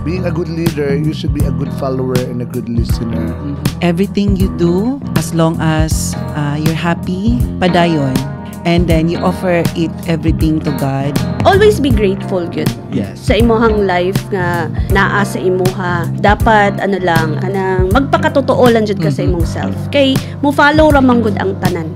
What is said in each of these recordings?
being a good leader, you should be a good follower and a good listener. Everything you do, as long as you're happy, padayon. And then you offer it everything to God. Always be grateful, good. Yes. Sa imuhang life nga naa sa imuha, dapat anang magpakatotoo lang jud ka sa imong self. Kay mo follow ra man gud ang tanan.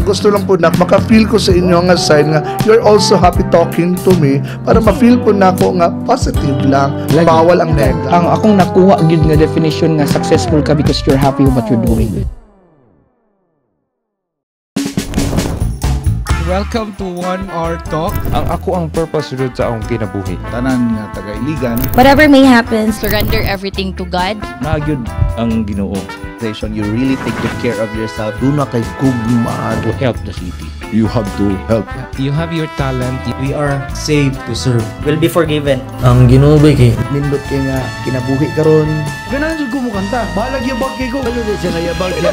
Gusto lang po na maka-feel ko sa inyo nga sign nga you're also happy talking to me para ma-feel po na ako nga positive lang. Bawal ang negative. Ang akong nakuha gid nga definition nga successful ka because you're happy with what you're doing. Welcome to 1 Hour Talk. Ang ako ang purpose rin sa akong kinabuhi. Tanan nga taga-iligan. Whatever may happen, surrender everything to God. Nagyod ang Ginoo. You really take good care of yourself. Do na kay kugma To help the city. You have to help. You have your talent. We are saved to serve. Will be forgiven. Ang Ginoo ba kay Nindot kay nga kinabuhi karon. Ganahan jud ko mo kanta. Balag yabag kay ko. Ano din siya nga yabag siya.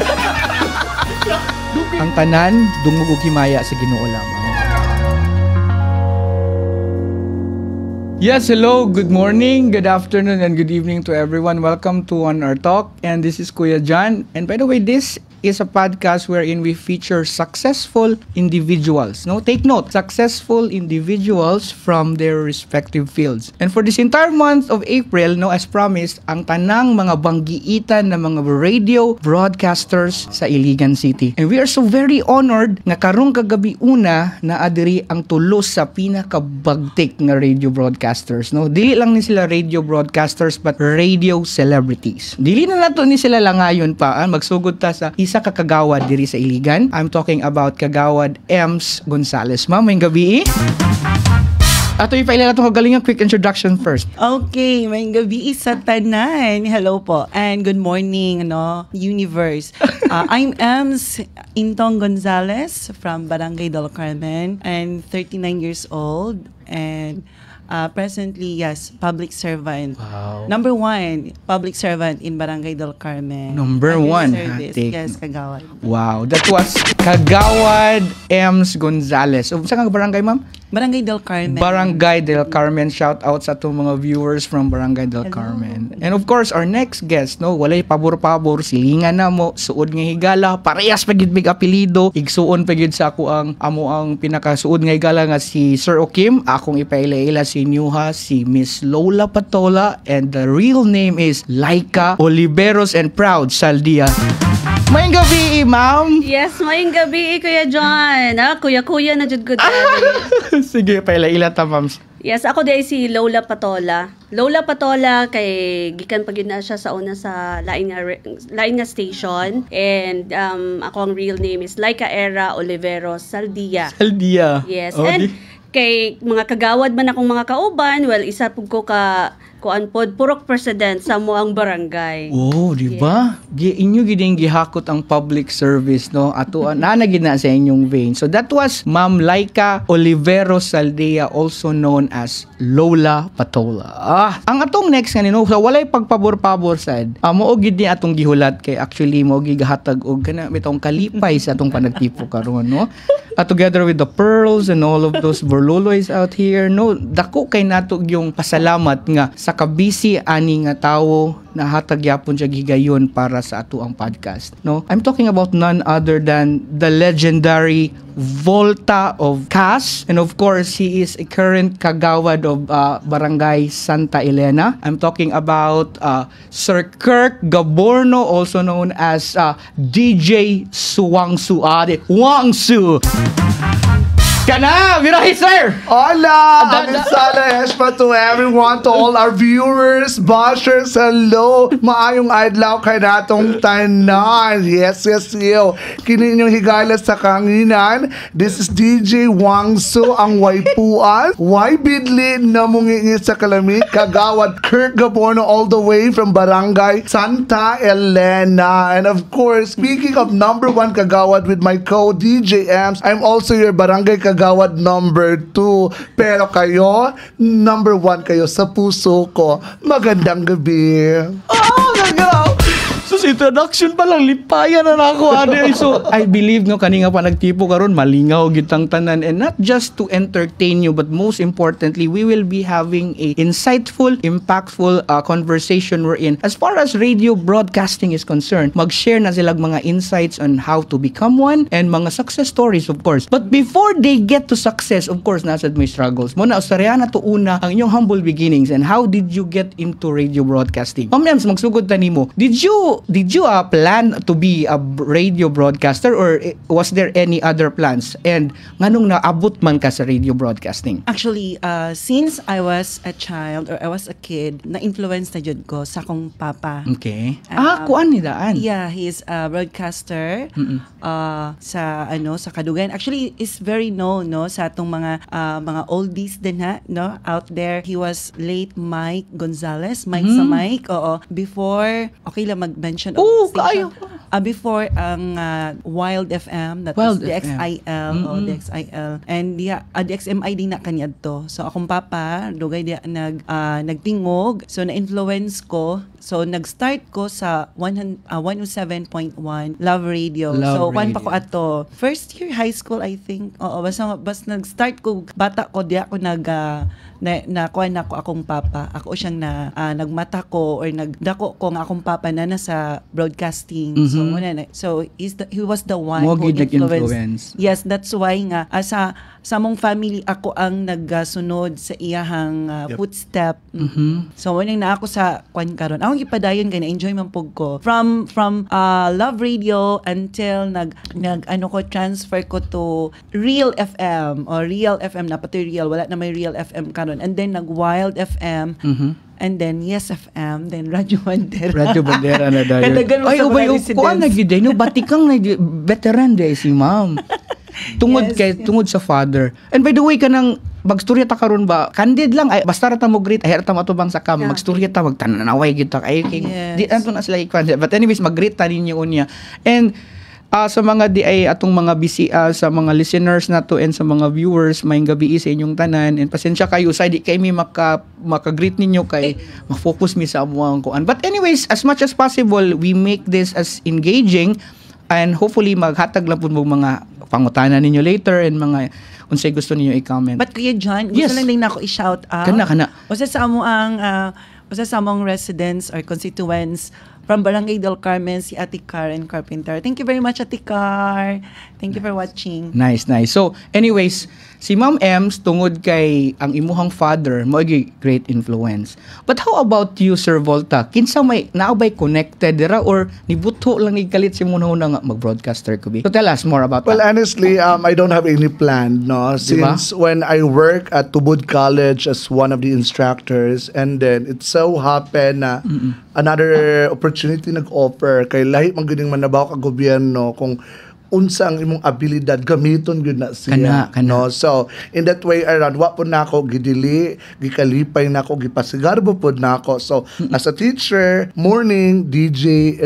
Ang tanan dungog ug himaya sa Ginoo lamang. Yes, hello, good morning, good afternoon, and good evening to everyone. Welcome to On Our Talk, and this is Kuya John. And by the way, this is a podcast wherein we feature successful individuals. No, take note, successful individuals from their respective fields. And for this entire month of April, no, as promised, ang tanang mga banggiitan na mga radio broadcasters sa Iligan City. And we are so very honored nga karong kagabi una na adiri ang tulos sa pinakabagtik nga radio broadcasters. No, dili lang ni sila radio broadcasters but radio celebrities. Dili na nato ni sila langayon pa, magsugod ta sa isa ka kagawad diri sa Iligan. I'm talking about Kagawad Ems Gonzales. Ma'am, may gabi. Ato ipaila natong kagalingan quick introduction first. Okay, may gabi sa tanan. Hello po. And good morning, universe. I'm Ems Intong Gonzales from Barangay del Carmen. I'm 39 years old and presently, yes, public servant. Wow. Number 1, public servant in Barangay del Carmen. Number 1. Yes, Kagawad. Wow, that was Kagawad Ems Gonzales. So, saan ka barangay, ma'am? Barangay del Carmen. Barangay del Carmen. Shout out sa itong mga viewers from Barangay del Carmen. And of course, our next guest, no, walay pabor-pabor, silingan na mo, suod nga higala, parehas pagid big apelido, igsuon pagid sa ako ang pinakasuod nga higala nga si Sir Okim, akong ipaila-ila si Inyuha, si Miss Lola Patola, and the real name is Laika Oliveros and Proud Saldia. Mayang gabi, ma'am. Yes, mayong gabi, Kuya John. Kuya-kuya na jud good. Sige, paila-ila ta, ma'am. Yes, ako day si Lola Patola. Lola Patola kay gikan pag yun na siya sa una sa lain nga station, and ako ang real name is Laika Era Oliveros Saldia. Saldia. Yes, Oh, and kay mga kagawad man akong mga kauban, well, isa pug ko ka kuan pod purok president sa moang barangay. Oh, di ba? Inyo giding gihakot ang public service, no? Ato nanagid na sa inyong vein. So that was Ma'am Laika Oliveros Saldia, also known as Lola Patola. Ang atong next nga so walay pagpabor-pabor sad. Mao gid ni atong gihulat kay actually mo gigahatag og kana bitong kalipay sa atong panagtipo karon, no? Together with the pearls and all of those burluloys out here, no, dako kay nato yung pasalamat nga sa kabisi ani nga tawo na hatag yapon siya gigayon para sa ato ang podcast, no. I'm talking about none other than the legendary Volta of Cas, and of course he is a current kagawad of Barangay Santa Elena. I'm talking about Sir Kirk Gaborno, also known as DJ Suwangsu Wangsu. Kana, birahi, sir! Hola! Amisala Espa to everyone, to all our viewers, bashers, hello! Maayong adlaw kay natong tanan. Yes, yo. Kini inyong higala sa kanginan. This is DJ Wangsu, ang waipuan. Why bidli na mungingi sa kalamit? Kagawad Kirk Gaborno all the way from Barangay Santa Elena. And of course, speaking of number 1 kagawad with my co-DJ Ems, I'm also your Barangay Kagawad number 2. Pero kayo, number 1 kayo sa puso ko. Magandang gabi. Oh, gagaw! So sa introduction pa lang, lipayan na ako, ade. So, I believe, no, kanina pa nagtipo karon malingaw gitang tanan, and not just to entertain you, but most importantly, we will be having a insightful, impactful conversation wherein, as far as radio broadcasting is concerned, mag-share na silang mga insights on how to become one, and mga success stories, of course. But before they get to success, of course, nasa may struggles. Muna, usarya na to una ang inyong humble beginnings, and how did you get into radio broadcasting? Ma'am Ems, magsugod ta nimo. Did you plan to be a radio broadcaster, or was there any other plans? And nganong naabot man ka sa radio broadcasting? Actually, since I was a child or I was a kid, na-influence na jud ko sa akong papa. Okay. Kuan ni daan. Yeah, he's a broadcaster sa Kadugan. Actually, is very known, no, sa atong mga oldies din no, out there. He was late Mike Gonzalez, Mike sa Mike. Oo. Before, okay lang mag-mention station. Before ang Wild FM, that was Wild the FM. XIL, the XIL. And yeah, the XMI din na kanya to. So akong papa, dugay dia nagtingog. So na-influence ko. So nag-start ko sa 107.1 Love Radio. So kwan pa ko ato. First year high school, I think. Oo, basta nag-start ko, bata ko, di ako nakuha na ko akong papa. Ako siyang nagmata ko or nagdako ko nga akong papa na nasa broadcasting. So he was the one who influenced. Yes, that's why nga sa mong family ako ang nagsunod sa iyahang footstep. So when na ako sa kwan karon, akong ipadayon kay na-enjoy man pug ko from Love Radio until transfer ko to Real FM or Real FM na pati Real, wala na may Real FM karon, and then Wild FM. And then Yes FM, then Radyo Bandera. Radyo Bandera na dayon. Ay, ubay kuan na gid no, batikang na veteran day si ma'am. Tungod sa father. And by the way, kanang magstorya ta karon ba? Candid lang, ay basta ra ta mo greet, ay ta matubang sa kam, magstorya ta, magtanaway gid ta. Ay di anto na sila ikwan. But anyways, mag-greet ta ninyo unya. And sa mga atong mga busy sa mga listeners na to and sa mga viewers, mayong gabi sa inyong tanan, and pasensya kayo sa di kay mi maka-greet ninyo kay ma-focus mi sa amuang kuan. But anyways, as much as possible, we make this as engaging, and hopefully maghatag lang po mga pangutana ninyo later and mga unsay gusto niyo i-comment. But Kuya John, gusto lang din nako i-shout out. Kana. Usa sa among residents or constituents from Barangay del Carmen, si Ate Karen Carpenter. Thank you very much, Ate Car. Thank you for watching. Nice. So, anyways, si Ma'am Ems, tungod kay ang imuhang father, mo great influence. But how about you, Sir Volta? Kinsa may naabay connected dira or nibuto lang ikalit si muna nga mag-broadcaster ko bi? So tell us more about Well, that. honestly, I don't have any plan, no? Since when I work at Tubod College as one of the instructors, and then it so happened na another opportunity nag-offer kay lahi man gyud manabaw ka gobyerno kung unsa ang imong abilidad gamiton gyud na siya, Kana. no? So in that way around, wa po nako gidili, gikalipay nako, gipasigarbo pod nako. So as a teacher, morning DJ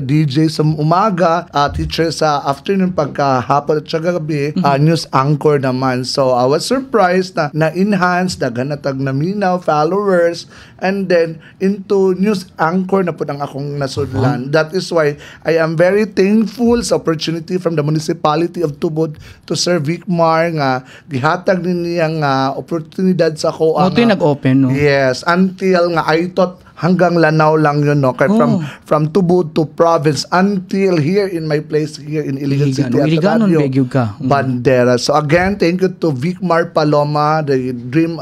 sa umaga, teacher sa afternoon, pagkahapon at saka gabi, news anchor naman. So I was surprised na enhance daghan na tag naminaw followers, and then into news anchor na po ang akong nasudlan. That is why I am very thankful sa opportunity from the municipality of Tubod to Sir Vic Mar nga gihatag niyang oportunidad sa ko. Ito yung nag-open, no? Yes, until nga I thought hanggang Lanao lang yun, no? Kaya from Tubod to province until here in my place here in Iligan City at Radio Bandera. So again, thank you to Vic Mar Paloma, the Dream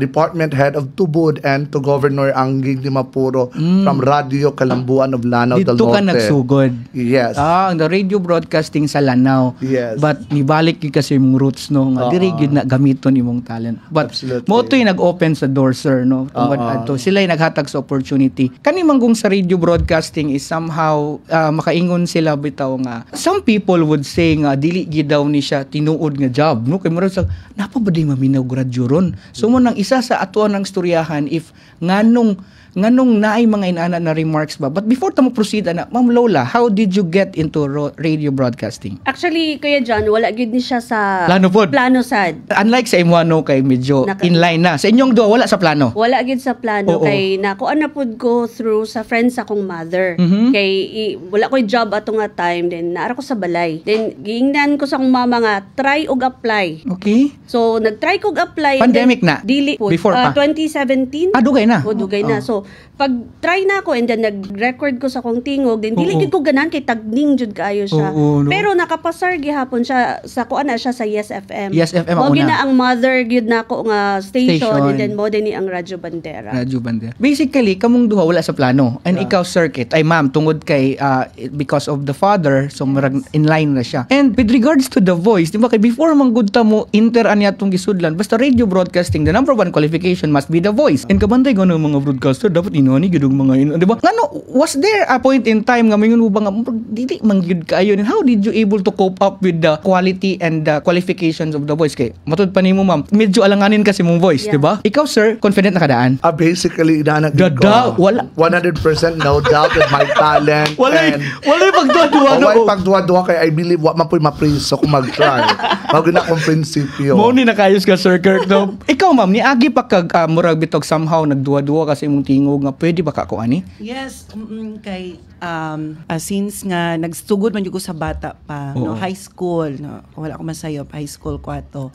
Department Head of Tubod, and to Governor Angging Dimapuro from Radio Kalambuan of Lanao del Norte. Dito ka nagsugod. Yes. Ang the radio broadcasting sa Lanao. Yes. But nibalik yun kasi yung roots, no? Diri yun na gamiton imong talent. But mo ito yung nag-open sa door, sir, no? Sila yung naghatag sa opportunity. Kani manggong sa radio broadcasting is somehow makaingon sila bitaw nga. Some people would say nga dili gid daw ni siya tinuod nga job, no? Kay murag sa napa ba di maminaw gradyo ron. So mo nang isa sa atuan ng istoryahan if nganong naay mga inaana na remarks ba. But before ta mo proceed na, Ma'am Lola, how did you get into radio broadcasting? Actually, Kuya John, wala gid ni siya sa plano sad. Unlike sa imo kay medyo inline na. Sa inyong duwa wala sa plano. Wala gid sa plano kay nakuha na pud ko through sa friends akong mother. Kay wala ko'y job ato nga time, then naara ko sa balay. Then giingnan ko sa akong mama nga try og apply. Okay. So nagtry kog apply. Pandemic then, na? Dili pud. Before pa? 2017. Dugay na. Dugay na. So pag try na ako and then nag-record ko sa akong tingog, then dili gid ko ganan kay tagning jud kaayo siya. No? Pero nakapasar gihapon siya sa kuan na siya sa Yes FM. Yes FM Mo ako gina na. ang mother gyud nako nga station, Station. and then mo din ni ang Radyo Bandera. Radyo Bandera. Basically, kamong duha wala sa plano. And ikaw, circuit, ay ma'am, tungod kay, because of the father, so marag in line na siya. And with regards to the voice, di ba, kay before manggudta mo, anya tong gisudlan, basta radio broadcasting, the number one qualification must be the voice. And kabantay ko ng mga broadcaster, dapat inani, gidong mga di ba? Ngano, was there a point in time nga mayon mo ba nga, dili mangyud kaayo, and how did you able to cope up with the quality and the qualifications of the voice? Kay, matud pa nimo ma'am, medyo alanganin kasi mong voice, di ba? Ikaw, sir, confident na kadaan? Basically, inanag Wala. 100% no doubt with my talent. Walay pagduwa-duwa. Walay pagduwa-duwa kay I believe wa man po'y mapriso kung mag-try. Mao na akong prinsipyo. Mo ni nakayos ka, Sir Kirk, no? Ikaw, ma'am, niagi pa kag murag bitog somehow nagduwa-duwa kasi imong tingog nga pwede ba ka ko ani? Yes, kay since nga nagsugod man jud ko sa bata pa, no, high school, no, wala ko masayop, high school ko ato.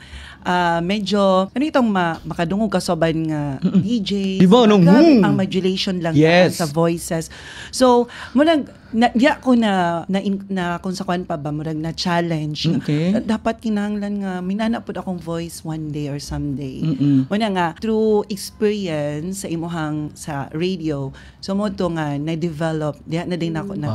Medyo ano itong makadungog ka soban nga DJ. Diba, no? Ang modulation lang Yes. sa voices. So, murag diya ko na kung sa kwan pa ba murag na challenge. Okay. Dapat kinahanglan nga minana pud akong voice one day or someday. Muna nga through experience sa imuhang sa radio. So mo to nga na-develop diha na din ako na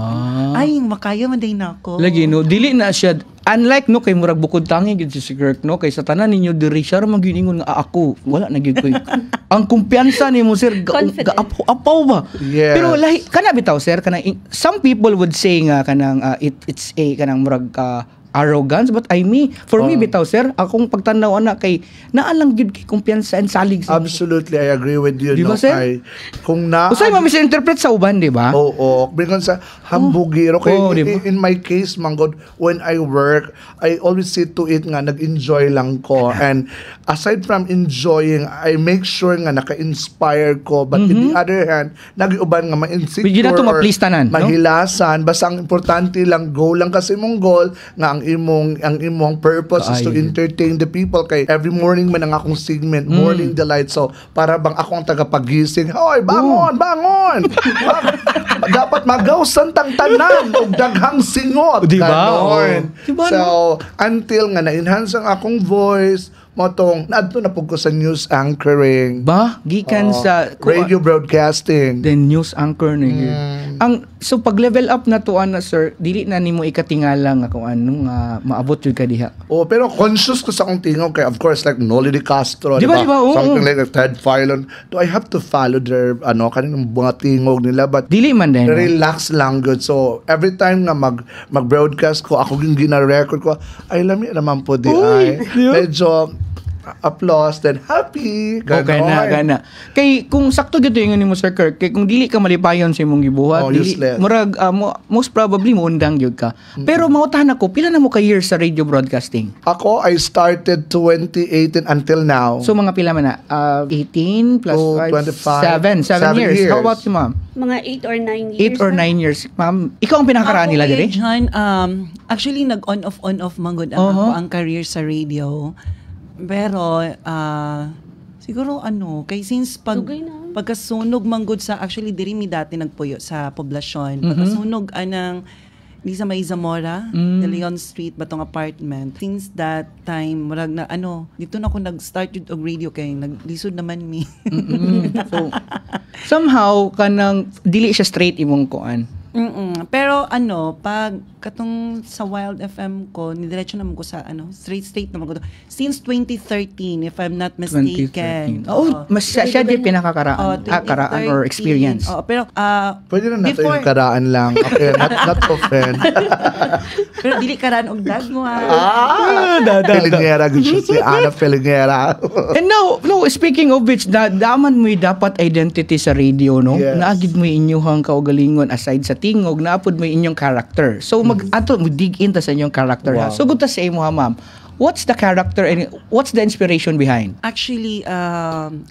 ay makaya man din ako. Lagi no, dili na siya unlike no kay murag bukod tangi gid si Kirk no kay sa tanan ninyo diri siya ra maginingon nga ako wala na gyud koy ang kumpiyansa nimo sir apaw ba. Yes. Pero lahi kana bitaw sir kana some people would say nga kanang it's a kanang murag arrogance, but for me bitaw sir, akong pagtanaw ana kay naalang gyud kay kumpiyansa and salig sa Absolutely, I agree with you. Di ba, no? sir? Kung na... Usay ma-misinterpret sa uban, di ba? Oo. Because sa hambugiro. Diba? In my case, manggod, when I work, I always see to it nga, nag-enjoy lang ko. And aside from enjoying, I make sure nga naka-inspire ko. But in the other hand, nag-iuban nga ma-insecure Bigyan na to ma-please tanan, no? mahilasan. Basta ang importante lang, go lang kasi mong goal, nga ang imong purpose is to entertain the people. Kay every morning man ang akong segment, Morning Delight. So, para bang ako ang tagapagising, hoy, bangon! Dapat magaw tang tanan o daghang singot. Diba? Ganon. Diba, So, until nga na-enhance ang akong voice, motong, naadto na po ko sa news anchoring. Ba? Gikan sa Radio broadcasting. the news anchor na yun. So pag level up na to na sir, dili na nimo ikatingala nga kung anong maabot jud ka diha. Oh, pero conscious ko sa akong tingog kay of course like Noli De Castro, Di ba? Oo. Something like Ted Filon. Do I have to follow their kaninong mga tingog nila, but Dili man din. No? relax lang good. So every time nga mag-broadcast ko, ako yung gina-record ko, ay lami naman po di ay. Medyo applause, then happy. Okay na, gana. Kay kung sakto gito yung mo Sir Kirk, kay kung dili ka malipayon sa imong gibuhat, dili useless. murag most probably mo undang gyud ka. Pero mautahan ako, pila na mo ka years sa radio broadcasting? Ako, I started 2018 until now. So mga pila man na 18 plus Oh, 5 25. 7 years. How 7 about you, ma'am? Mga 8 or 9 years. 8 or 9 years. Ma'am, ikaw ang pinakakaraan nila dire? John, actually nag-on off mangod ako ang career sa radio. Pero siguro kay since pagkasunog manggod sa actually diri mi dati nagpuyo sa poblasyon. Pagkasunog anang di sa May Zamora, the Leon Street batong apartment. Since that time murag na dito na ako nag-start og radio kay naglisod naman mi. So somehow kanang dili siya straight imong kuan. Pero pag katong sa Wild FM ko, nidiretso naman ko sa straight naman ko. Since 2013, if I'm not mistaken. 2013. Mas siya din pinakakaraan or experience. Pero Pwede na natin yung karaan lang. Okay, not offend. pero dili karaan og dagwa. Pelingera, good siya si Ana Pelingera. And now, speaking of which, daman mo dapat identity sa radio, no? Yes. Naagid mo inyong kaugalingon aside sa tingog, naapod mo inyong character. So, ato mo dig in ta sa inyong character. Ha? Wow. So, guta sa imo ha, ma'am. What's the character and what's the inspiration behind? Actually,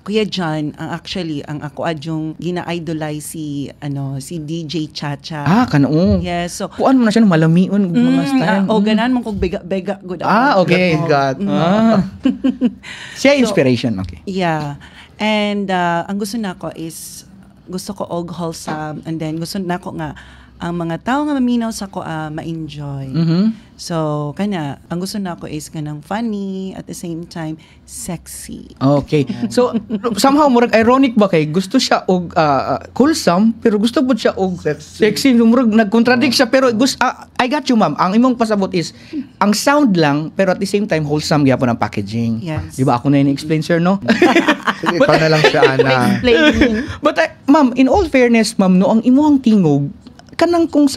Kuya John, ang ako adyong gina-idolize si DJ Chacha. Kanoo. Yes, so Kuan mo na siya ng malamion mga style. ganan mong kog bega good. Okay. God. Siya inspiration, okay. Yeah. And ang gusto nako is gusto ko og wholesome, and then gusto nako nga ang mga tao nga maminaw sa ko ma-enjoy. So kana ang gusto nako is kanang funny at the same time sexy. Okay. So somehow murag ironic ba kay gusto siya og wholesome pero gusto pud siya og sexy. Murag nag-contradict siya pero I got you ma'am. Ang imong pasabot is ang sound lang pero at the same time wholesome gyapon ang packaging. Yes. Di ba ako na ini-explain sir no? Sige, ikaw na lang siya, Ana. But ma'am, in all fairness ma'am no, ang imong tingog kanang kung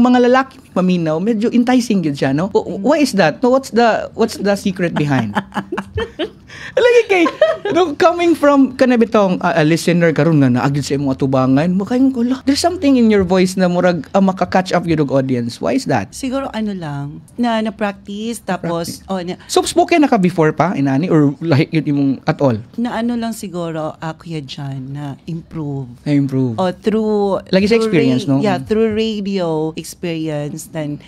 mga lalaki paminaw, medyo enticing yun siya, no? Why is that? No, what's the secret behind? Lagi kay, no, coming from kanabitong a listener karon nga naagid sa imong atubangan, makaing ko, there's something in your voice na murag maka-catch up yung audience. Why is that? Siguro lang na-practice tapos So spoken na ka before pa inani or like yun imong at all? na lang siguro Kuya John na improve. Na-improve. O through Lagi sa experience, no? Yeah, through radio experience, then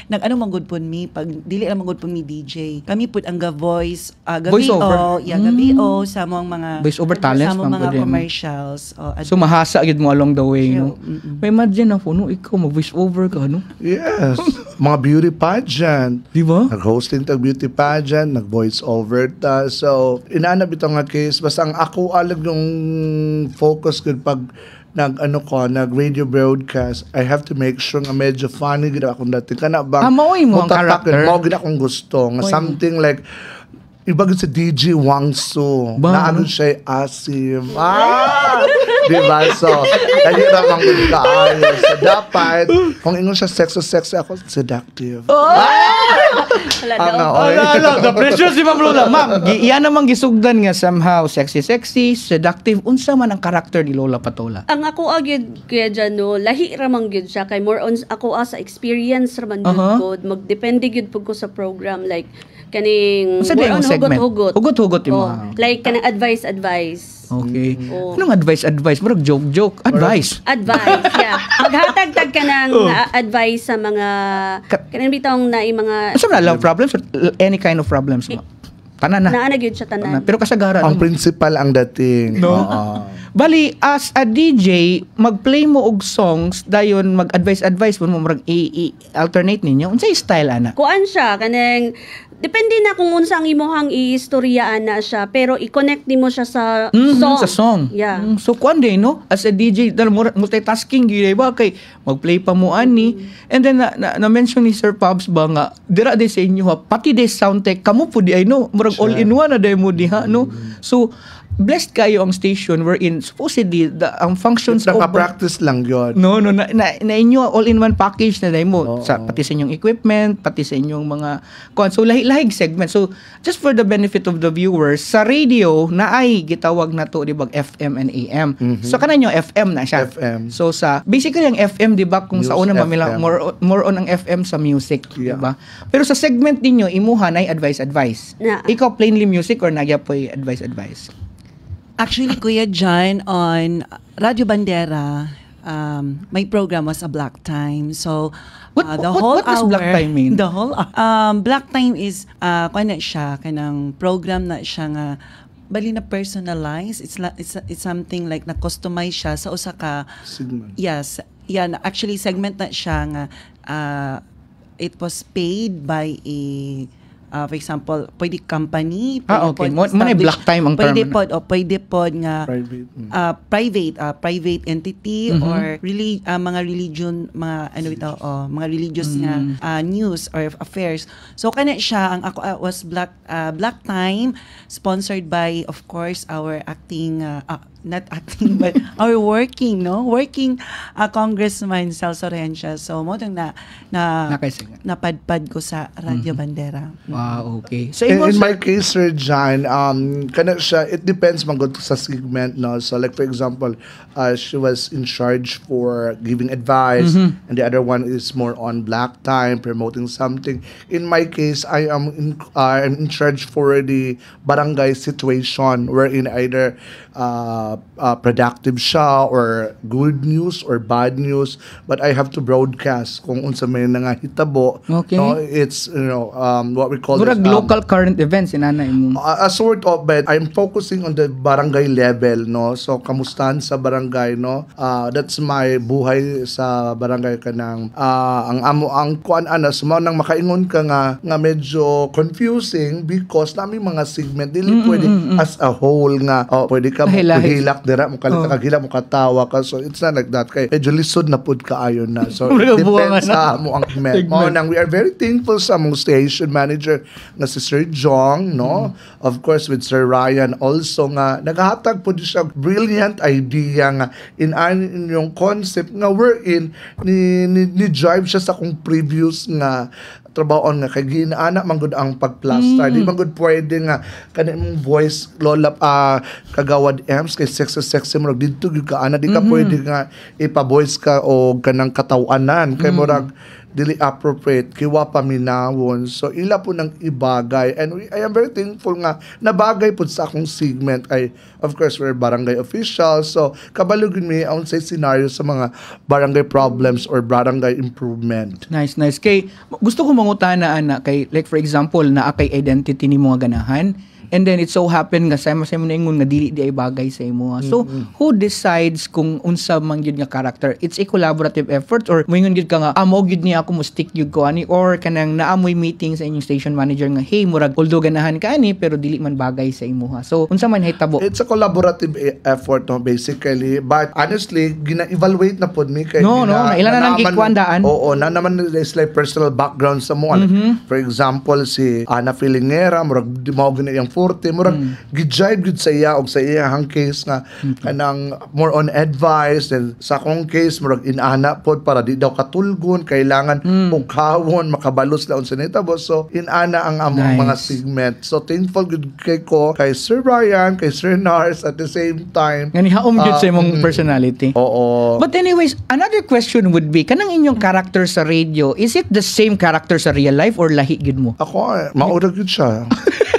nag-ano manggod po mi pag dili lang manggod po mi DJ. Kami pud ang voice Voice over? gabi sa mga Voice over talents, sa ma'am, mga pwede. commercials. So mahasa gid mo along the way, no? Mm-mm. May imagine na po, no, ikaw mag-voice over ka, no? Yes. Mga beauty pageant. Di ba? Nag-hosting tag beauty pageant, nag-voice over ta. So, inaanap ito nga case. Basta ang ako alag yung focus ko pag nag-radio broadcast, I have to make sure nga medyo funny gina akong dati. Kana ba? Maoy mo ang character. Mao gina akong gusto. Nga something like, iba gid sa DJ Wangso. Naano siya asim. Diba? So, dali ramang gud kaayo. So, dapat, kung ingon siya sexy ako, seductive. The pressure si Ma'am Lola. Ma'am, iyan namang gisugdan nga somehow sexy, seductive. Unsa man ang karakter ni Lola Patola? Ang ako agad kaya dyan, no, lahi ramang gyud siya. Kay more on ako sa experience raman gyud. Magdepende gyud pug ko sa program. Like, kaning Unsa more on segment? hugot-hugot. Hugot-hugot yung Oh, mga. like, kanang advice. Okay. Oh. Anong advice? Murag joke. Advice. Advice, yeah. Maghatag-tag ka ng advice sa mga, kanang bitong na mga, Unsa man love problems or any kind of problems mo? Tanan na. naana gyud siya tanan. Pero kasagaran. Ang principal ang dating. No? Oo. Bali, as a DJ, mag-play mo og songs, dayon mag-advise mo murag i-alternate ninyo. Unsay style ana? Kuan siya, kanang, depende na kung unsa ang imuhang iistoryaan na siya, pero i-connect nimo siya sa song. Sa song. Yeah. So kuan din no, as a DJ, dahil multitasking gyud ba kay mag-play pa mo ani. And then na mention ni Sir Pabs ba nga dira di sa inyo ha, pati di sound tech kamo pud di ay no, murag all in one na day mo diha no. So blessed kayo ang station wherein supposedly ang functions Naka-practice lang yun. No, na inyo all-in-one package na dahil mo. Pati sa inyong equipment, pati sa inyong mga so lahig segment. So, just for the benefit of the viewers, sa radio, na ay gitawag na to, di ba, FM and AM. So, kanan yung FM na siya. FM. So, basically, ang FM, di ba, kung sa News una, FM. more on ang FM sa music, Yeah. di ba? Pero sa segment ninyo, imuha na advice. Na. Ikaw, plainly music or nagya po advice? Actually, Kuya John, on Radio Bandera, my program was a black time. So, What whole does hour, black time mean? The whole black time is kuan na siya kanang program na siya nga bali na personalized. It's something like na customize siya sa usa ka Segment. Yes. Yeah, actually segment na siya nga it was paid by a for example, pwede company, Okay. Mo na black time ang term. Pwede pod nga Private. private entity or really mga religion, mga ano ito, mga religious nga news or affairs. So kana siya ang ako was black time, sponsored by of course our acting not acting but our working Congressman Celso Rencia. So mo na napadpad ko sa Radio Bandera. Okay. So In my case, Sir John, kana siya, it depends magod sa segment, no? So like for example, she was in charge for giving advice, and the other one is more on black time, promoting something. In my case, I'm in charge for the barangay situation, wherein either productive siya or good news or bad news, but I have to broadcast kung unsa may nangahitabo. Okay. No, it's what we call Murag this, local current events inana imo. a sort of, but I'm focusing on the barangay level, no? So kamustahan sa barangay, no? That's my buhay sa barangay kanang ang kuan ana sumo nang makaingon ka nga medyo confusing because nami mga segment dili pwede as a whole nga pwede ka hilak dira mo kalita mo katawa ka, so it's not like that kay medyo lisod na pud kaayon na, so it depends sa mo ang segment mo nang. We are very thankful sa among station manager na si Sir Jong, no? Of course with Sir Ryan also nga nagahatag po siya brilliant idea nga in yung concept nga wherein ni drive siya sa kung previous nga trabaho nga kay ginaana man gud ang pagplaster, di man gud pwede nga kanimong voice lola kagawad Ems kay sexy murag didto gyud ka ana, di ka pwede nga ipa-voice ka o kanang katawanan kay murag dili appropriate kiwa paminawon, so ila po nang ibagay, and I am very thankful nga nabagay po sa akong segment ay of course we're barangay officials, so kabalugin mi ang say scenario sa mga barangay problems or barangay improvement. Nice. Kay gusto ko mangutana ana kay like for example naa kay identity ni mga ganahan. And then it so happen nga sa mo na ingon nga dili di ay bagay sa imo. So who decides kung unsa man gyud nga character? It's a collaborative effort or moingon gyud ka nga amo gyud ni ako mo stick gyud ko ani, or kanang naamoy meeting sa inyong station manager nga hey murag although ganahan ka ani pero dili man bagay sa imo ha. So unsa man hitabo? It's a collaborative effort, no, basically, but honestly gina-evaluate na pod mi kay ilan na nang gikwandaan. Oo, na naman is like personal background sa mo. For example si Ana Filingera murag di mao gina yang forte murag gijive gud sa iya og sa iyang case nga kanang more on advice, and sa akong case murag inana pod para di daw katulgon kailangan ukawon makabalos laon sa nitabo, so inana ang among mga segment. So thankful gud kay ko kay Sir Brian, kay Sir Nars at the same time Ngani haom gyud sa imong personality. Oo. But anyways, another question would be kanang inyong character sa radio, is it the same character sa real life or lahi gid mo? Ako maura gud siya.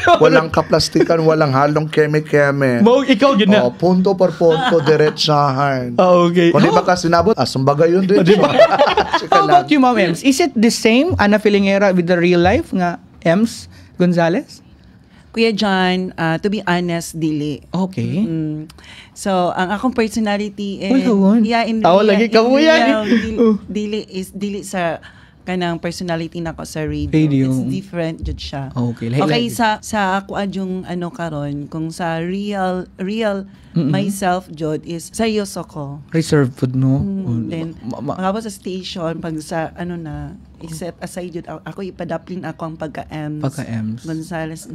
Walang kaplastikan, walang halong keme-keme. Mo ikaw gid na. Punto por punto diretsahan. Okay. Kung di ba ka sinabot, sumbaga yun din. Di ba? How about you, Ma'am Ems? Is it the same Ana Filingera with the real life nga Ems Gonzalez? Kuya John, to be honest, dili. Okay. So, ang akong personality lagi ka mo yan. Dili sa kanang personality nako sa radio. It's different jud siya. Okay. Okay, sa ako adyong karon kung sa real myself jud is seryoso ko. Reserved food no. Then makabot sa station pag sa set aside yun, ako ipadapling ako ang pagka-Ems. Pagka-Ems. Gonzalez.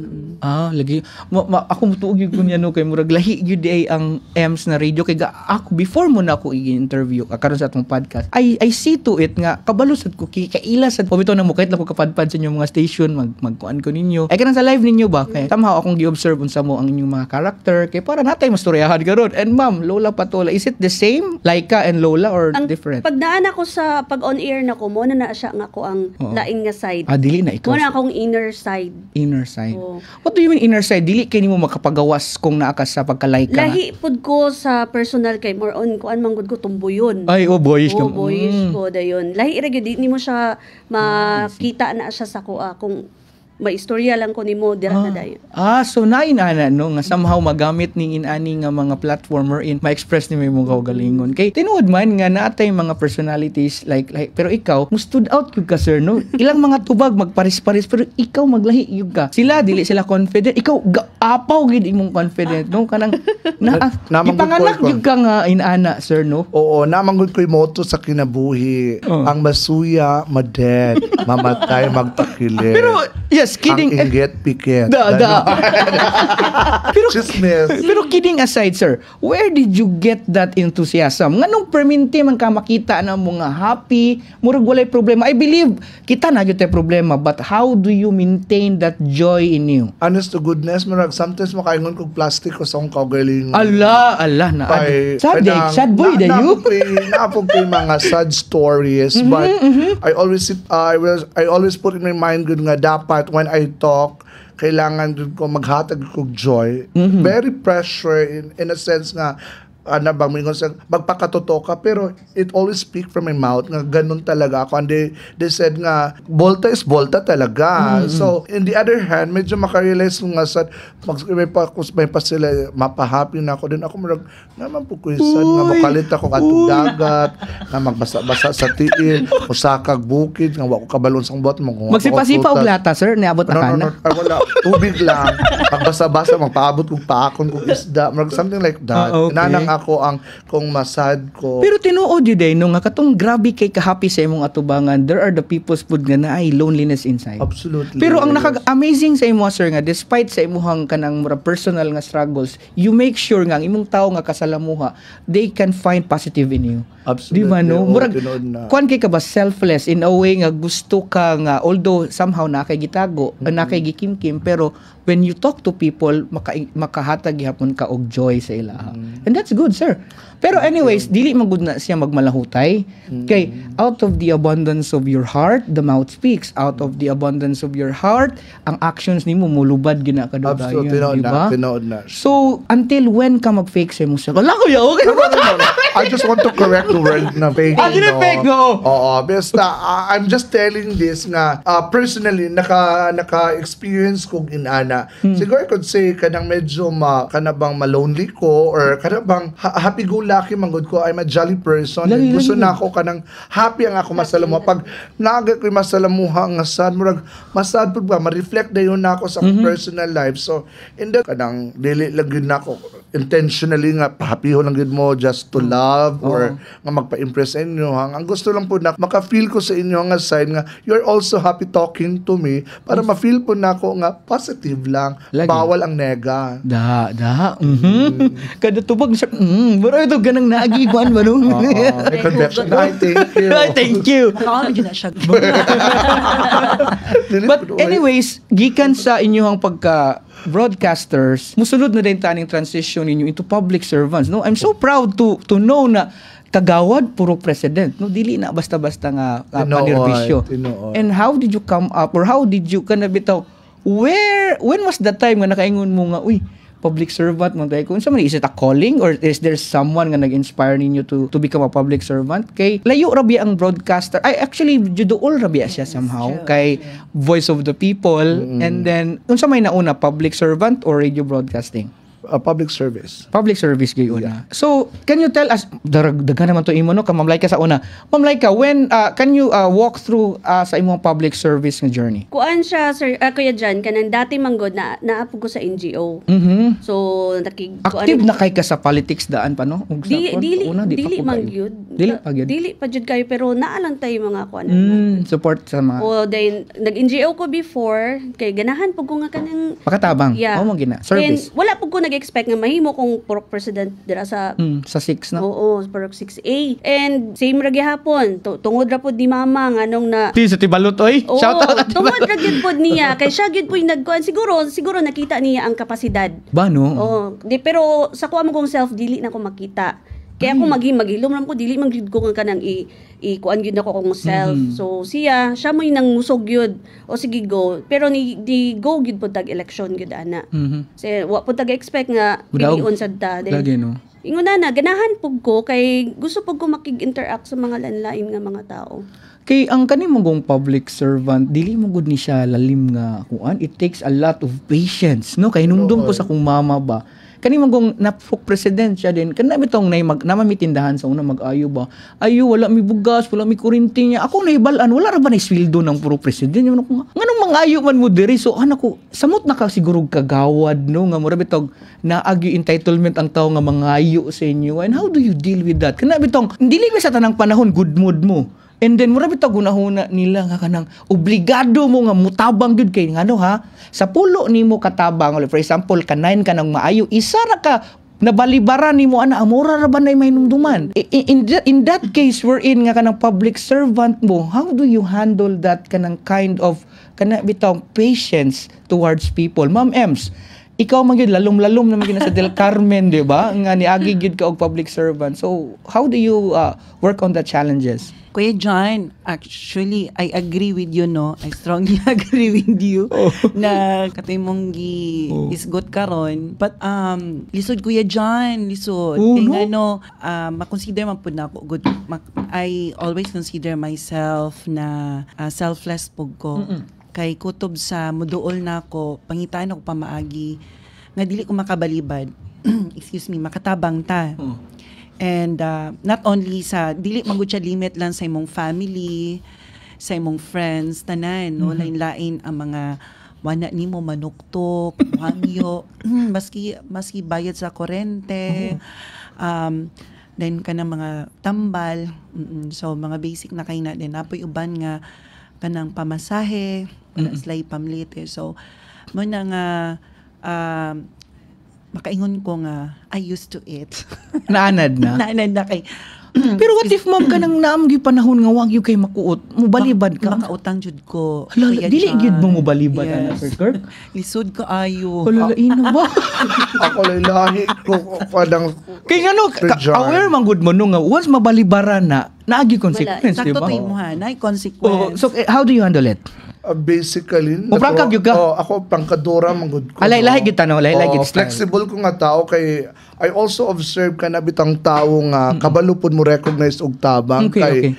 Lagi. Ako mutuog yun kung kay murag lahi yun ay ang Ems na radio. Kaya ako, before mo na ako i-interview, karon sa atong podcast, I see to it nga, kabalusad ko, kaila sa pumito na mo, kahit lang ko kapadpad sa inyong mga station, magkuan ko ninyo. Ay kanang sa live ninyo ba? Kaya somehow akong gi-observe unsa mo ang inyong mga character, kaya para natay mastoryahan karon. And ma'am, Lola Patola, is it the same? Laika and Lola or different? Pag naan ako sa pag on air na ko, mo na siya nga ko ang lain nga side. Dili na ikaw. Mo na akong inner side. Inner side. What do you mean inner side? Dili kay nimo makapagawas kung naa ka sa pagka-like ka. Lahi pud ko sa personal kay more on kuan man gud ko tumbuyon. Ay, boyish ka. Boyish ko dayon. Lahi ra gyud di nimo siya makita na siya sa kuha kung may istorya lang ko nimo dira na dayon. So nainana no nga somehow magamit ning inani nga mga platformer in ma-express ni mo kaugalingon. Kay tinuod man nga naatay mga personalities like pero ikaw mo stood out gyud ka sir no. Ilang mga tubag magparis-paris pero ikaw maglahi gyud ka. Sila dili sila confident. Ikaw apaw gid imong confident no kanang ipanganak gyud ka nga inana sir no. Oo, namanggod ko'y motto sa kinabuhi. Ang masuya, madead, mamatay, magtakili. Pero yes, just kidding. Ang inggit, pikit. Pero Chismis. Pero kidding aside, sir, where did you get that enthusiasm? Nganong perminti man ka makita na mga happy, murag walay problema. I believe kita na gyud tay problema, but how do you maintain that joy in you? Honest to goodness, marag sometimes makaingon kog plastic ko sa akong kaugalingon. Allah na. Sad boy da you. Naapog ko yung mga sad stories, but I always put in my mind good nga dapat when I talk kailangan dun ko maghatag kog joy. Very pressure in a sense nga ano bang mingon sa magpakatotoo ka, pero it always speak from my mouth nga ganun talaga ako, and they said nga bolta is bolta talaga. So in the other hand, medyo makarealize ko nga sa may pa sila mapahappy na ako din ako marag naman po ko nga makalit ako atong dagat nga magbasa-basa sa tiil usakag bukid nga wa ko kabalon sang buhat magsipasipa og lata, sir, niabot na kana. Wala, tubig lang magbasa-basa magpaabot kog paakon kog isda marag something like that. Nanang ako ang kung masad ko. Pero tinuod yun day, no, nga katong grabe kay ka-happy sa imong atubangan, there are the people's food nga na ay loneliness inside. Absolutely. Pero ang amazing sa imo, sir, nga despite sa imuhang kanang mura personal nga struggles, you make sure nga ang imong tao nga kasalamuha, they can find positive in you. Absolutely. Di ba, no? Murag, na. kuan kay ka ba selfless in a way nga gusto ka nga, although somehow nakay gitago, nakay gikimkim, pero when you talk to people, makahatag gihapon ka og joy sa ilaha. And that's good, sir. Pero anyways, dili man gud na siya magmalahutay. Kay out of the abundance of your heart, the mouth speaks. Out of the abundance of your heart, ang actions nimo mulubad gina kadugayon, di ba? Tinood na. So, until when ka mag-fake sa imong self? Wala ko ya, okay. I just want to correct the word na fake. Fake, no? Oo, basta I'm just telling this nga personally naka-experience kong inana. Siguro I could say kanang medyo kanabang malonely ko or kanabang happy-go-lucky manggod ko. I'm a jolly person. And gusto na ako kanang happy ang ako masalamuha. Pag naagad ko masalamuha nga sad, murag masad po ba, ma-reflect na yun na ako sa personal life. So, in that kanang dili lang yun na ako intentionally nga happy ho lang yun mo just to love or nga magpa-impress sa inyo. Ang gusto lang po na maka-feel ko sa inyo nga side nga you're also happy talking to me para ma-feel po na ako nga positive lang. Lagi. Bawal ang nega. Kada tubag siya, bro, ito ganang naagiguan ba nung? May convection. Ay, thank you. Ay, thank you. Nakakami dyan na siya. But anyways, gikan sa inyong pagka-broadcasters, musunod na din taning transition ninyo into public servants. No, I'm so proud to know na kagawad puro president, no, dili na basta-basta nga panerbisyo. And how did you come up, or how did you bitaw, when was the time nga nakaingon mo nga, uy, public servant mo tayo? Kung is it a calling, or is there someone nga nag-inspire ninyo to become a public servant? Kay layo rabi ang broadcaster, ay actually judool rabi siya somehow, kay Voice of the People, and then unsa may nauna, public servant or radio broadcasting? Public service. Public service gayon na. So, can you tell us, daghan naman to imo, no? Ma'am Laika sa una. Ma'am Laika, when, can you walk through sa imong public service nga journey? Kuan siya, sir, Kuya Jan, kanang dati manggod na naapog ko sa NGO. So, active na kay ka sa politics daan pa, no? Dili mangyud. Dili pa jud kayo, pero naalang tayo mga kuan. Support sa mga... O, then, nag-NGO ko before, kay ganahan po ko nga kanang... Pakatabang. Yeah. Mo gina. Service. Then, wala po ko nag-expect nga mahimo kong purok president dira sa 6 na. Oo, purok 6A. And same ra gihapon, tungod ra pod ni mama nganong na Sa Tibalot oy. Shout out at tungod ra gyud pod niya kay siya gyud po'y nagkuan siguro nakita niya ang kapasidad. Ba no? Oo, pero sa kuha mo kong self dili na ko makita. Kaya ako maghilom ram ko dili man gyud ko kanang kuan gyud ako kong self. So siya mo'y nangusog gyud. O sige go. Pero di go gyud pod tag election gyud ana. Kasi wa pod tag expect nga pilion sad ta. Lagi no. Ingon na ganahan pug ko kay gusto pug ko makig-interact sa mga lanlain nga mga tao. Kay ang kanimo gong public servant, dili mo gud ni siya lalim nga kuan. It takes a lot of patience, no? Kay nungdom ko sa kong mama ba. Kanimo gong napok president siya din. Kana bitong namamitindahan sa una mag-ayo ba. Ayo wala mi bugas, wala mi kuryente niya. Ako naibalan, wala ra ba na sweldo ng puro president? Nganong mangayo man mo diri? So anak ko, samot na ka siguro kagawad no nga mura bitong naagi entitlement ang tao nga mangayo sa inyo. And how do you deal with that? Kana bitong dili mi sa tanang panahon good mood mo. And then mura bitaw gunahuna nila nga kanang obligado mo nga mutabang gyud kay ngano ha. Sa pulo nimo katabang, for example, kanain ka ng maayo, isa ra ka nabalibaran nimo ana amora ra ba nay mahinumduman. In that case wherein nga kanang public servant mo, how do you handle that kanang kind of kana bitaw patience towards people? Ma'am Ems, ikaw man gyud lalom-lalom naman gyud sa Del Carmen, di ba? Nga niagi gyud ka og public servant. So, how do you work on the challenges? Kuya John, actually, I agree with you, no? I strongly agree with you na katay mong isgot karon. But, lisod Kuya John, lisod. Oh, Kaya no? makonsider man po na ako good. I always consider myself na selfless po ko. Kay kutob sa muduol na ako, pangitaan ako pamaagi, nga dili ko makabalibad. Excuse me, makatabang ta. And not only sa dili magud siya limit lang sa imong family, sa imong friends tanan, no, lain-lain ang mga wana nimo manuktok, hangyo, maski bayad sa kurente. Then kana mga tambal, so mga basic na kay na din napoy uban nga kanang pamasahe, wala slay pamlite. So mo na nga makaingon ko nga I used to it. Naanad na. Naanad na kay. Pero what if ma'am ka nang naamgi panahon nga wag yu kay makuot, mubalibad ka? Makautang jud ko. Hala, Kuya dili John. gyud mo mubalibad ana Yes. Sir Kirk? Lisod ka ayo. Hala, ino ba? Ako lahi ko padang Kay ngano Sir John. aware man gud mo no nga once mabalibaran na naagi consequence, di Sakto ba? to mo ha, nay Oh, consequence. so how do you handle it? basically prangkag yun ka? ako prangkadora manggod ko. Lahi kita no, lahi gid style. Flexible ko nga tao kay I also observe ka na bitang tao nga kabalo pud mo recognize og tabang Okay, kay okay.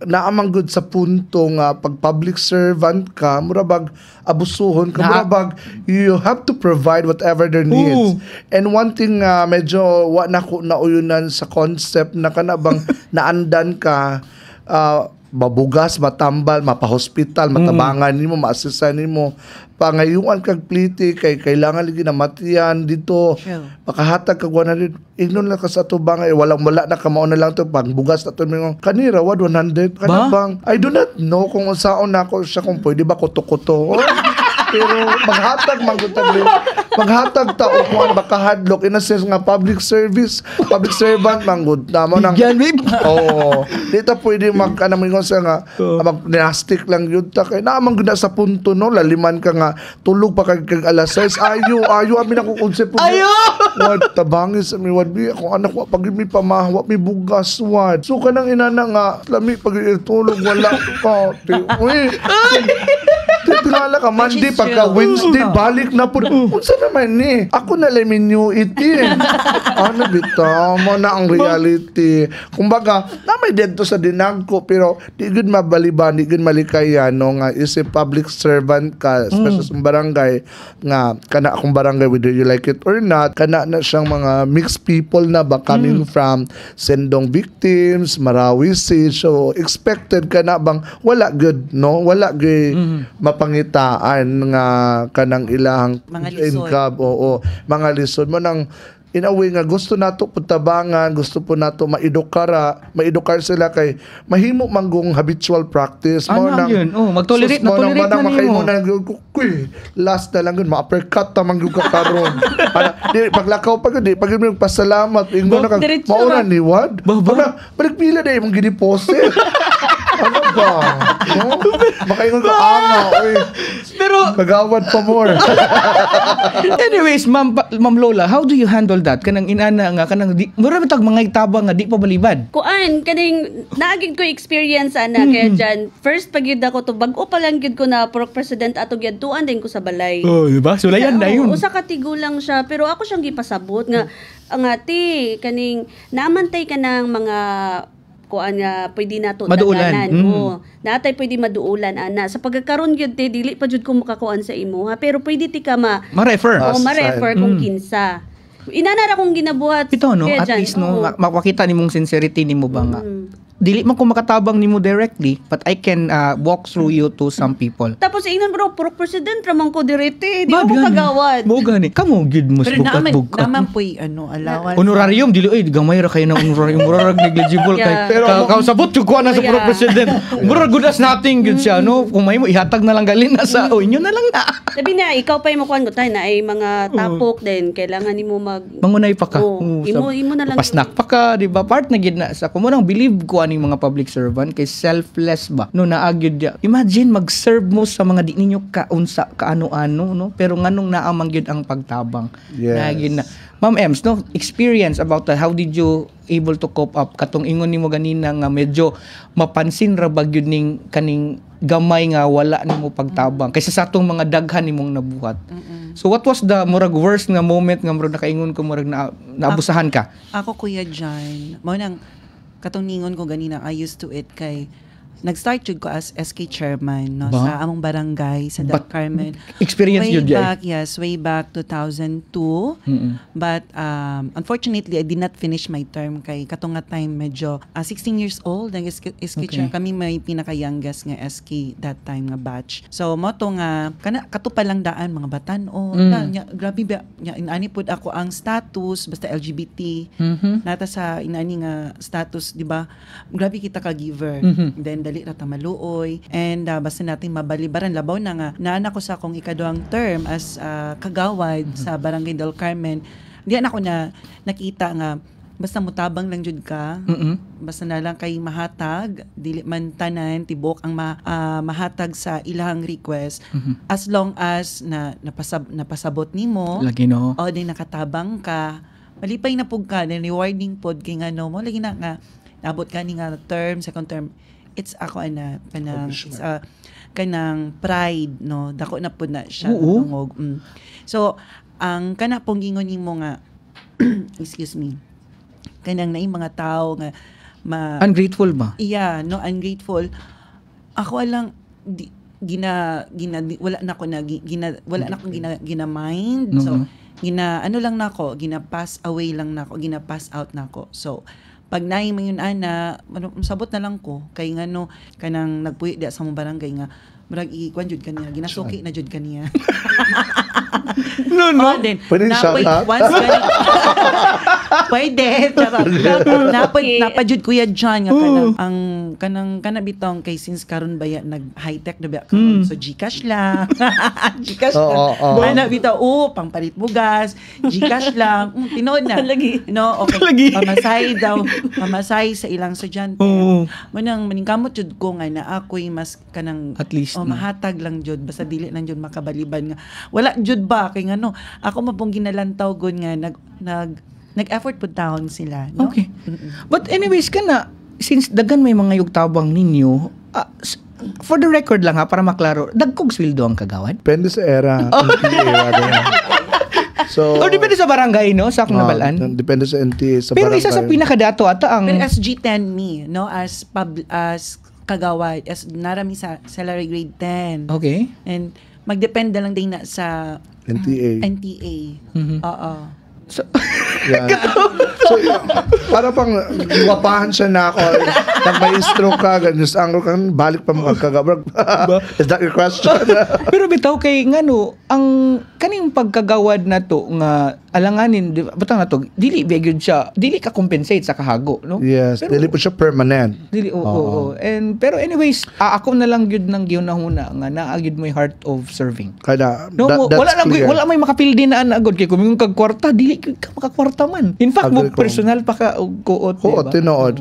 naamang good sa punto nga pag public servant ka murabag abusuhon ka murabag you have to provide whatever their needs. And one thing medyo wa na ko nauyunan sa concept na kanabang naandan ka mabugas, matambal, mapahospital, matabangan nimo, maasisan nimo. Pangayuan kag pliti kay kailangan lagi na matiyan dito. Sure. Makahatag kag 100. Ignon lang ka sa tubang ay wala na kamao na lang to pag bugas na to mingon. Kanira wad 100 kana bang. I do not know kung unsaon nako siya kung pwede ba kuto-kuto. Pero maghatag maghatag ta og kuan baka hadlok in a sense nga public servant manggod tama nang oo dito pwede magkana mo sa nga mag-plastic lang yun ta kay naamang gud sa punto no laliman ka nga tulog pa kag alas 6 ayo amin ako konsepto wad tabangis mi wad bi ako anak wa pag mi pamahwa mi bugas wad so kanang inana nga lami pag tulog wala ka uy tinala ka Monday pagka Wednesday balik na po unsa naman ni ako na leminyo itin ano bitaw mo na ang reality kumbaga na may dito sa dinagko pero di gud mabaliban di gud malikayan no nga isip public servant ka especially sa barangay nga kana akong barangay whether you like it or not kana na siyang mga mixed people na ba coming from Sendong victims Marawi Sea so expected kana bang wala good no wala good mapangitaan nga kanang ilang Mga lisod. income oo mga lisod mo nang in a way nga gusto nato putabangan gusto po nato maedukar sila kay mahimo manggong habitual practice mo Ano yun? Mag-tolerate na nimo. Kuy, last na lang yun ma-uppercut ta manggong ka karon di paglakaw pa gud di pag mo pasalamat ingon na kag Diretso maura ra. ni wad balik pila day mong gideposit ano ba no makaingon ka oy Pero magawad pa more anyways, Ma'am Lola, how do you handle that? Kanang inana nga kanang di mura tag mga itabang nga di pa balibad. Kuan kaning naagid ko experience ana kaya dyan. First pag yun ako to bag-o pa lang gyud ko na pork president ato gyud tuan din ko sa balay. Oh, di ba? Sulayan na yun. Usa ka tigulang siya pero ako siyang gipasabot nga ang ati kaning namantay ka ng mga kuan nga pwede nato Maduulan. daganan. Natay pwede maduulan ana. Sa pagkakaroon gyud te dili pa jud ko makakuan sa imo ha pero pwede ti ka Ma-refer. ma-refer kung kinsa. Inanara kong ginabuhat. Ito no, kaya at dyan, least no, oo. makakita nimong sincerity nimo ba nga. dili man ko makatabang nimo directly, but I can walk through you to some people. Tapos ingnon bro, puro president ramang ko direte. Di ba mo kagawad? Mo gani. Kamo gid mo Pero bukat-bukat. naman po'y allowance. Honorarium dili gamay ra kay na honorarium, mura ra negligible kay. Yeah. Pero kausabot jud ko na sa Yeah. president. Mura good as nothing gid siya, no? Kung may mo ihatag na lang galin na sa inyo na lang na. Sabi na, ikaw pa yung makuhan ko tayo na ay mga tapok din. Kailangan ni mo Mangunay pa ka. Oo. Imo na lang. Pasnak pa ka, di ba? Part na gid na sa kumunang believe ko aning mga public servant kay selfless ba. No naagyod dia. Imagine mag-serve mo sa mga di ninyo kaunsa kaano-ano, no? Pero nganong naamang gyud ang pagtabang. Yes. Naagid na. Ma'am Ems, no, experience about that. How did you able to cope up katong ingon nimo ganina nga medyo mapansin ra ba gyud ning kaning gamay nga wala nimo pagtabang kaysa sa atong mga daghan nimong nabuhat. So what was the murag worst nga moment nga murag nakaingon ko murag naabusahan ka? Ako Kuya John, mao nang katong ningon ko ganina, I used to it kay nag-start jud ko as SK chairman no Ba? sa among barangay sa But, Del Carmen. experience way yun, Jay. back, yes, way back 2002. But unfortunately, I did not finish my term kay katong nga time medyo 16 years old ang SK chair. Kami may pinaka-youngest nga SK that time nga batch. So mo to nga katupa lang daan mga batan-o. Grabe ba inani pud ako ang status basta LGBT. Nata sa inani nga status, di ba? Grabe kita ka giver. Then dali ra ta maluoy and basta natin mabalibaran labaw na nga naana ko sa akong ikaduhang term as kagawad sa Barangay Del Carmen. Diyan ako na nakita nga basta mutabang lang jud ka. Basta na lang kay mahatag, dili man tanan tibok ang mahatag sa ilahang request as long as napasabot nimo. Lagi no. O din nakatabang ka. Malipay na pug ka, then rewarding pod kay ngano mo lagi na nga nabot ka ni nga term, second term. It's ako kanang pride no, dako na pud na siya tungog. So ang kana pong gingon nimo nga excuse me, kanang naay mga tao nga Ungrateful ba? Yeah, no, ungrateful. Ako lang wala na ko gina mind. So ano lang nako, gina pass away lang nako, gina pass out nako. So pag naay man yun ana, sabot na lang ko kay ngano kanang nagpuy di sa mong barangay nga murag ikwan jud kaniya, ginasuki na jud kaniya. No. Then, Pwede shout out? once pwede. Napajud Kuya John nga kanang bitong kay since karon baya nag high tech na ba karon. So Gcash lang. Gcash lang. Ana bitaw pangpalit bugas, Gcash lang. Tinood na. Lagi. No, okay. Pamasahe sa ilang estudyante. Manang maningkamot jud ko nga na ako'y mas kanang at least mahatag lang jud basta dili lang jud makabaliban nga. Wala jud ba kay ngano ako mapong ginalantaw gud nga nag-effort pud taon sila, no? Okay. But anyways kana since dagan may mga yugtabang ninyo, for the record lang ha para maklaro, dagkog sweldo ang kagawad? Depende sa era. NTA. So, Or depende sa barangay, no? Sa akong nabalaan. Depende sa NTA. Sa Pero barangay. isa sa pinakadato ata ang Pero SG10 me, no, as kagawad as narami sa salary grade 10. Okay. And magdepende lang din na sa NTA. Oo. So, Yan. So, para pang wapahan siya na ako. Pag may stroke ka, ganyan sa angro ka, balik pa mga kagawad. Is that your question? pero bitaw kay ngano ang kaning pagkagawad na to nga alanganin butang na to dili gyud siya, dili ka compensate sa kahago, no? Yes, pero, dili po siya permanent. Dili oo. And pero anyways, ako na lang gyud nang gihunahuna nga naa gyud mo hard of serving. Kaya No, wala may makapildi na agod kay kung kag kwarta dili ka makakwarta man. In fact, mo personal pa ka og kuot. Kuot tinood.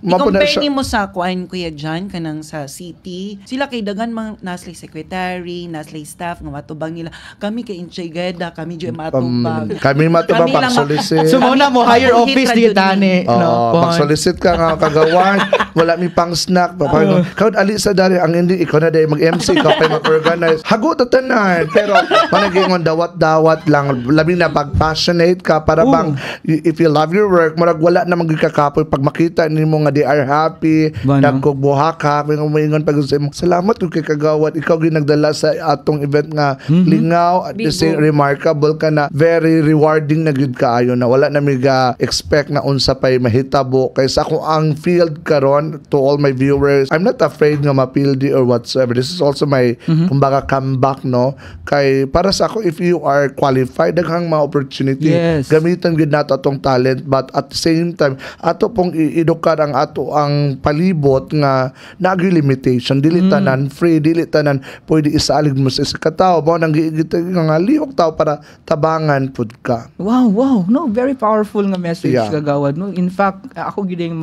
I-compare mo sa kuan Kuya John kanang sa city. Sila kay dagan mga naslay secretary, naslay staff nga matubang nila. Kami kay Inchegeda, kami jud matubang. Kami matubang pag-solicit. So mo na mo higher office di tani, no? Pag-solicit ka nga kagawan, wala mi pang snack, kaud ali sa dari ang hindi ikaw na day mag-MC ka pa mag-organize. Hagot tanan, pero managingon dawat-dawat lang, labi na pag-passionate ka para bang if you love your work, murag wala na magkakapoy pag makita nimo nga they are happy, Ba, no? dagkog buhak ka, mingon pag sa imo. Salamat ug kay kagawad, ikaw ginagdala sa atong event nga lingaw at the same remarkable ka na very rewarding na gud kaayo na wala na miga expect na unsa pay mahitabo kaysa ako ang field karon to all my viewers. I'm not afraid nga mapildi or whatsoever. This is also my kumbaga comeback no kay para sa ako if you are qualified daghang mga opportunity Yes. gamiton gid nato atong talent but at the same time ato pong i-edukar ang ato ang palibot nga nagi limitation dili tanan free dili tanan pwede isalig mo sa katawo mo nang giigit nga lihok tao para tabangan pud ka. Wow. No, very powerful nga message Yeah. kagawad. No, in fact, ako giding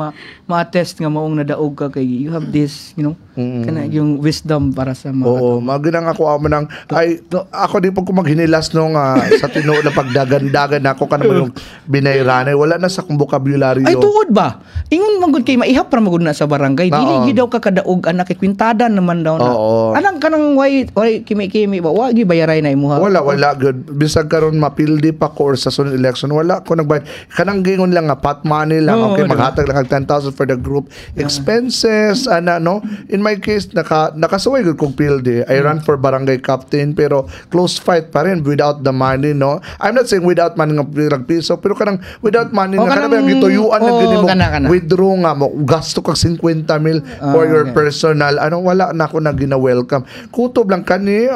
ma-test nga maong nadaog ka kay you have this, kana yung wisdom para sa mga Oo, maginang ako amo nang ay ako di pag ko maghinilas no nga sa tinuod na pagdagan-dagan ako kanang yung binayranay wala na sa kong vocabulary. Ay tuod ba? Ingon magud kay maihap para magud na sa barangay. Dili Oo. gid daw ka kadaog anak kay kwintada naman daw na. Oo. Anang kanang way kimi-kimi ba wa gi bayaray na imuha. Wala good. Bisag karon mapildi pa ko or sa sunod election wala ko nagbayad. Kanang gingon lang nga pot money lang Oo, okay diba? maghatag lang kag 10,000 for the group expenses no. In my case nakasuway gud kog pildi. I run for barangay captain pero close fight pa rin without the money no. I'm not saying without money nga pirang piso pero kanang without money O, nga kanang gituyuan na gid mo kana. withdraw nga mo gasto kag 50 mil for your okay. personal wala na ako na gina-welcome. Kutob lang kani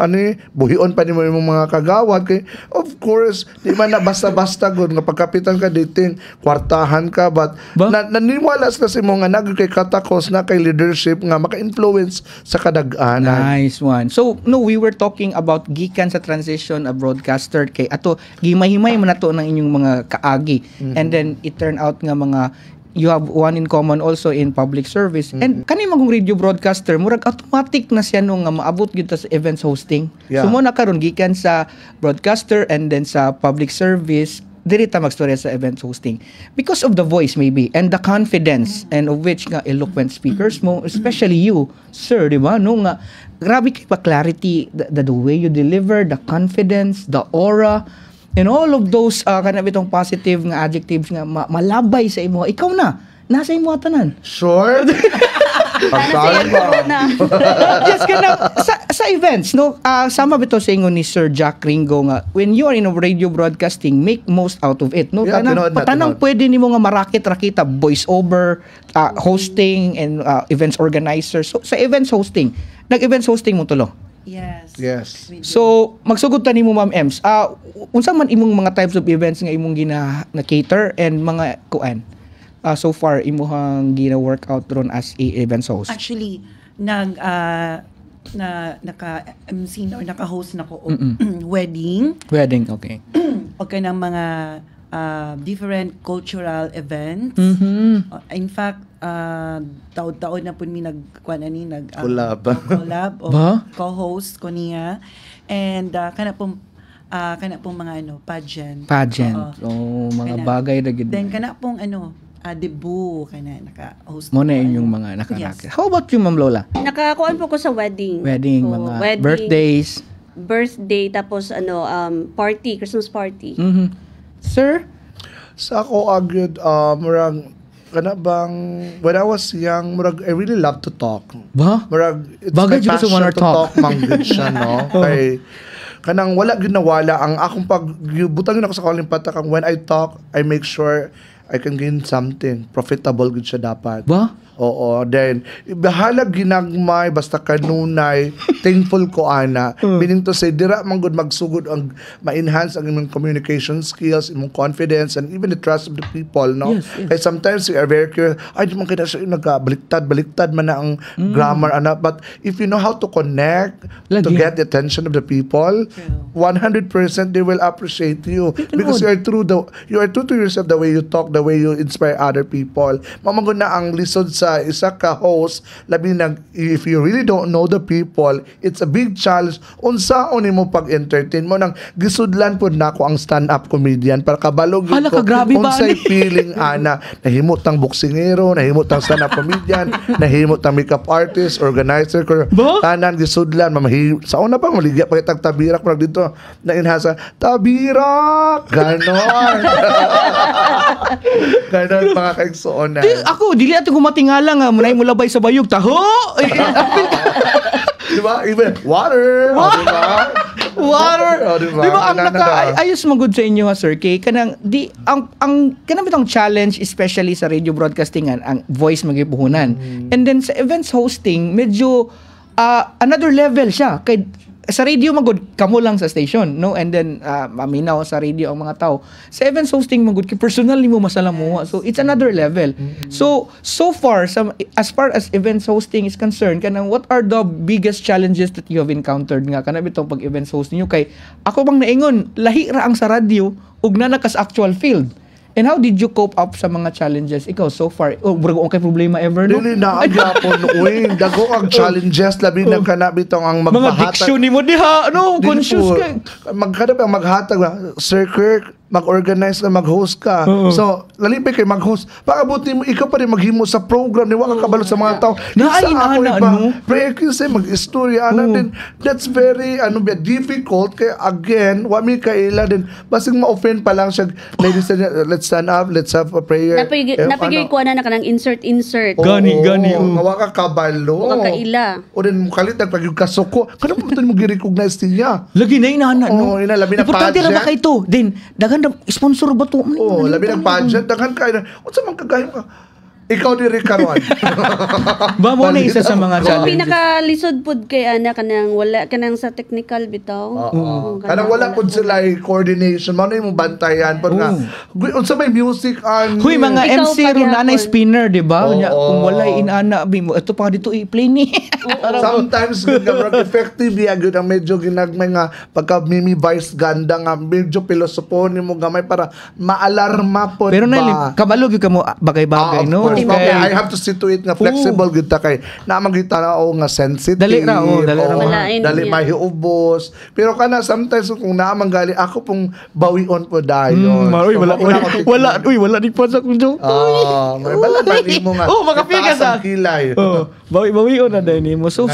buhion pa nimo imong mga kagawad kay of course di man na basta-basta gud nga pagkapitan ka dating kwartahan ka but naniniwala sa imo nga nag kay katakos na kay leadership nga maka-influence sa kadag-anan. Nice one. So, no, we were talking about gikan sa transition a broadcaster kay ato gimay-himay man nato ng inyong mga kaagi. And then it turned out nga mga you have one in common also in public service. And kani magong radio broadcaster murag automatic na siya no nga maabot gyud ta sa events hosting. Yeah. So mo na karon gikan sa broadcaster and then sa public service diri ta magstorya sa events hosting because of the voice maybe and the confidence and of which nga eloquent speakers mo especially you sir di ba no nga grabe kay pa clarity the way you deliver the confidence the aura and all of those kana bitong positive nga adjectives nga malabay sa imo ikaw na nasa imo tanan Sure? Pagkain ba? just kana sa events no sama bitaw sa ingon ni Sir Jack Ringo nga when you are in a radio broadcasting make most out of it no Yeah, tinood na, patanang tinood. pwede nimo nga marakit-rakita voice over hosting and events organizer so sa events hosting nag-events hosting mo tulo. Yes. Yes. We do. So magsugod ta nimo Ma'am Ems unsa man imong mga types of events nga imong na cater and mga kuan so far imuhang gina-workout ron as a events host. Actually, naka-MC or naka-host na ko wedding Wedding, okay. o kanang mga different cultural events. In fact, taon-taon na po mi Collab. collab o Ba? co-host ko niya. And kana pong mga pageant. Pageant. Oo. Mga Kana. bagay na gid. Then kana pong debut kana naka-host. Mo na ko, yung mga Yes. How about you, Ma'am Lola? Nakakuan po ko sa wedding. Wedding, So, mga wedding, birthdays. birthday, tapos party, Christmas party. Sir? Sa ako agad murag kana bang when I was young murag I really love to talk. Ba? Murag it's Bagay my dito sa passion wanna to talk. talk man gud siya no. Kay kanang wala ginawala ang akong butang ako sa kaling patakang when I talk I make sure I can gain something profitable gud siya dapat. Ba? Oo, then bahala ginagmay basta kanunay thankful ko ana. Meaning to say dira man gud magsugod ang ma-enhance ang imong communication skills, imong confidence and even the trust of the people, no? Yes, yes. Kaya sometimes we are very curious, ay di man kita siya baliktad man na ang grammar ana, but if you know how to connect to Lagi. get the attention of the people, 100% they will appreciate you because you are true to yourself the way you talk, the the way you inspire other people. Mamagod na ang lisod sa isa ka host, labi na if you really don't know the people, it's a big challenge. Unsaon nimo pag-entertain mo nang gisudlan pod nako ang stand-up comedian para kabalog Hala ka, grabe ba, unsay ani? feeling ana nahimot tang boksingero, nahimot tang stand-up comedian, nahimot tang makeup artist, organizer ko tanan gisudlan sa una pa maligya pa kitag tabirak pag dito na inhasa tabirak ganon. Ganon mga kaigsuonan. Ako, dili ato gumatingala nga, munay mo labay sa bayog, taho! Diba? Even water. O, diba? Water. O, diba? Diba ang Nananaga. ayos magud sa inyo ha, Sir Kay, kanang di ang kanang bitong challenge especially sa radio broadcastingan ang voice magipuhunan. And then sa events hosting medyo another level siya kay sa radio magud kamo lang sa station, no? And then maminaw sa radio ang mga tao. Sa events hosting magud kay personal nimo masalamuha. So it's another level. So far as far as events hosting is concerned, kanang what are the biggest challenges that you have encountered nga kana bitong pag events hosting nyo kay ako bang naingon lahi ra ang sa radio ug na sa actual field. And how did you cope up sa mga challenges? Ikaw, so far, okay problema ever, no? Dili na ang yapon, uy. Dago ang challenges, labi ng kanabitong ang Mga magpahatag. diksyon ni mo diha, no? Dili Conscious po. ka. Maghanap ang maghatag na, Sir Kirk, mag-organize na mag-host ka. So, lalipay kay mag-host. Pakabuti mo, ikaw pa rin maghimo sa program ni wala kabalo sa mga tao. Naay Sa ako na, iba, ano? pre-accuse mag-istorya. Then, that's very, difficult. Kaya again, wami kaila din. Basing ma-offend pa lang siya. Ladies and gentlemen, let's stand up, let's have a prayer. Napigay ko na kanang insert. Gani. Nawa ka kabalo. Waka kaila. O din mo kalit pag yung kasuko. Kano mo ito mo gi-recognize niya? Lagi na inana, no? Oo, labi na Importante pageant. na ba kayo to? Then, dagan na sponsor ba to? Oh, labi ng pageant. Daghan ka. Unsa man kagayon ka? Ikaw diri karon. Ba mo na isa sa mga challenges. Pinakalisod pud kay ana kanang wala kanang sa technical bitaw. Kanang wala pud sila coordination. Mao na imong bantayan pud nga. Unsa may music an. Huy, mga Ikaw MC pa ro nanay gyapon. spinner, di ba? Oo. Kung wala inana, ito pa dito i-play ni. Sometimes gagawag effective ya gyud ang medyo ginagmay nga pagka mimi vice ganda nga medyo pilosopo nimo gamay para maalarma pod Pero ba. na kabalo gyud kamo bagay-bagay, Of no? course. Okay. I have to see to it nga flexible gud ta kay naman gid ta nga sensitive. Dali ra, dali ra. Walain Dali niya. mahiubos. Pero kana sometimes kung naman gali ako pong bawion po dayon. Uy, wala ni pa sa kung joke. May bala ba nimo nga. makapil ka sa itaas ang kilay. bawi na dahil mo. So,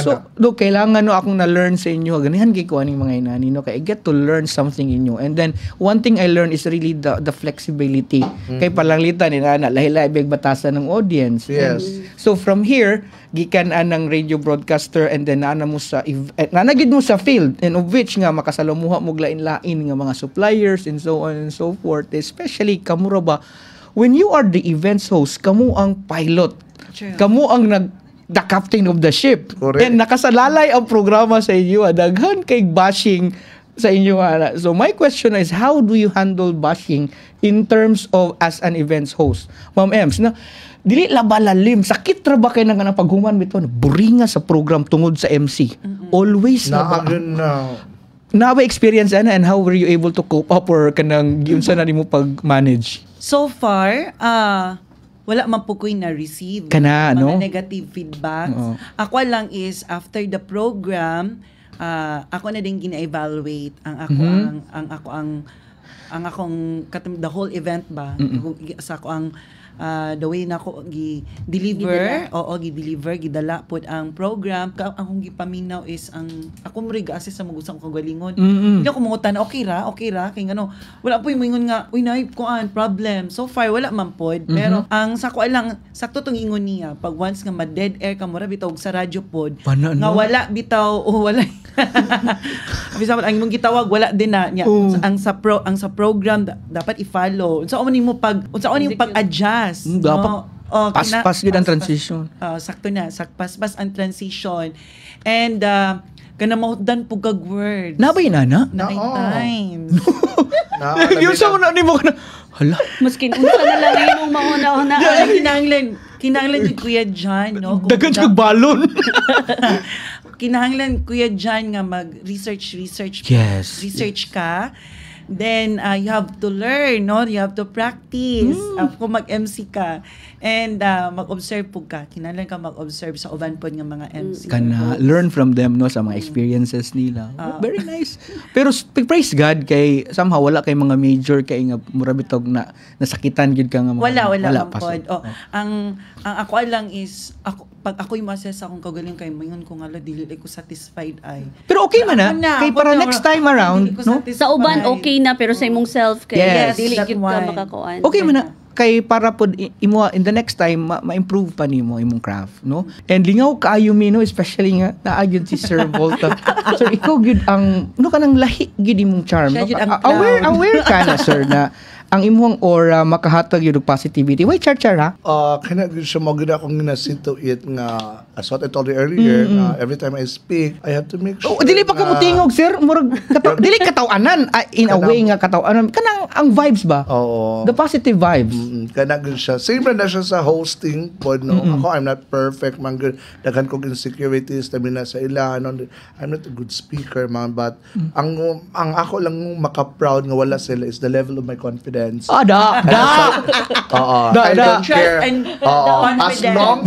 kailangan no akong na-learn sa inyo. Ganihan kay ko aning mga inani, no? Kaya I get to learn something in you. And then, one thing I learned is really the flexibility. Kay palanglitan, lahi-lahi big batasan ng audience. Yes. And so, from here, gikan anang radio broadcaster and then nanagid mo sa field and of which nga makasalamuha mo lain-lain nga mga suppliers and so on and so forth. Especially, kamura ba, when you are the events host, kamu ang pilot. True. Kamu ang the captain of the ship. Correct. And nakasalalay ang programa sa inyo. Daghan kay bashing sa inyo. So my question is, how do you handle bashing in terms of as an events host? Ma'am Ems, na dili labalalim, sakit ra ba kay nang paghuman bitaw buringa sa program tungod sa MC? Always na ba? Na ba experience ana and how were you able to cope up or kanang giunsa na nimo pag-manage? So far, wala man po ko'y na-receive. Kana, mga no? negative feedbacks. Oo. Ako lang is, after the program, ako na din gina-evaluate ang akong the whole event ba? Sa ako ang the way na ako gi-deliver, gidala pod ang program. Akong gipaminaw is ako mo rig assess sa magusang kong galingon. Hindi ako mangutan, okay ra, kay ngano. Wala po yung ingon nga, uy nay kuan problem. So far wala man pod. Pero ang sako lang sakto tong ingon niya, pag once nga ma-dead air ka mo ra bitaw sa radyo pod, Pana, nga no? wala bitaw wala. Bisa ang imong gitawag wala din na niya. Ang sa program dapat i-follow. Unsa man nimo pag-adjust. Dapat pas-pas yun ang transition. Sakto na, pas-pas ang transition. And kana mahutdan po kag word. Nabay nana? 9 times. Yung sa una ni mo na, hala. Maskin unsa na lang imong mauna-una. Kinahanglan yung Kuya John, no? Dagan siya balon. Kinahanglan Kuya John nga mag-research Yes. research ka. Then, you have to learn, no? You have to practice. Kung mag-MC ka. And mag-observe po ka. Kinalan ka mag-observe sa uban po ng mga MC. Kana learn from them no sa mga experiences nila. Very nice. Pero praise God kay somehow wala kay mga major kay nga mura bitog na nasakitan gid ka nga mga Wala pa. po. Ang ako lang is pag ako'y ma-assess akong kagaling kay mayon ko nga dili ko satisfied ay. Pero okay man na. Kay para next time around, no? Sa uban okay na pero sa imong self kay Yes, dili that gyud ka one. makakuan. Okay man na kay para pod imo in the next time ma-improve pa nimo imong craft no and lingaw kaayo mi no especially nga naa gyud si Sir Volta. Sir ikaw gyud ang no kanang lahi gyud imong charm Siya no? gyud ang aware ka na sir na ang imong aura makahatag gyud og positivity. Why char-chara? Kana gyud siya mo gyud akong ginasito it nga as what I told you earlier, every time I speak, I have to make sure. Dili pa ka mutingog sir, murag dili kataw-anan in a way nga kataw-anan kanang ang vibes ba? Oo. The positive vibes. Kana gyud siya. Same ra na siya sa hosting pod no. Ako I'm not perfect man gyud. Daghan kog insecurities tabi na sa ila no. I'm not a good speaker man but ang ako lang maka-proud nga wala sila is the level of my confidence. Da. I don't care. As long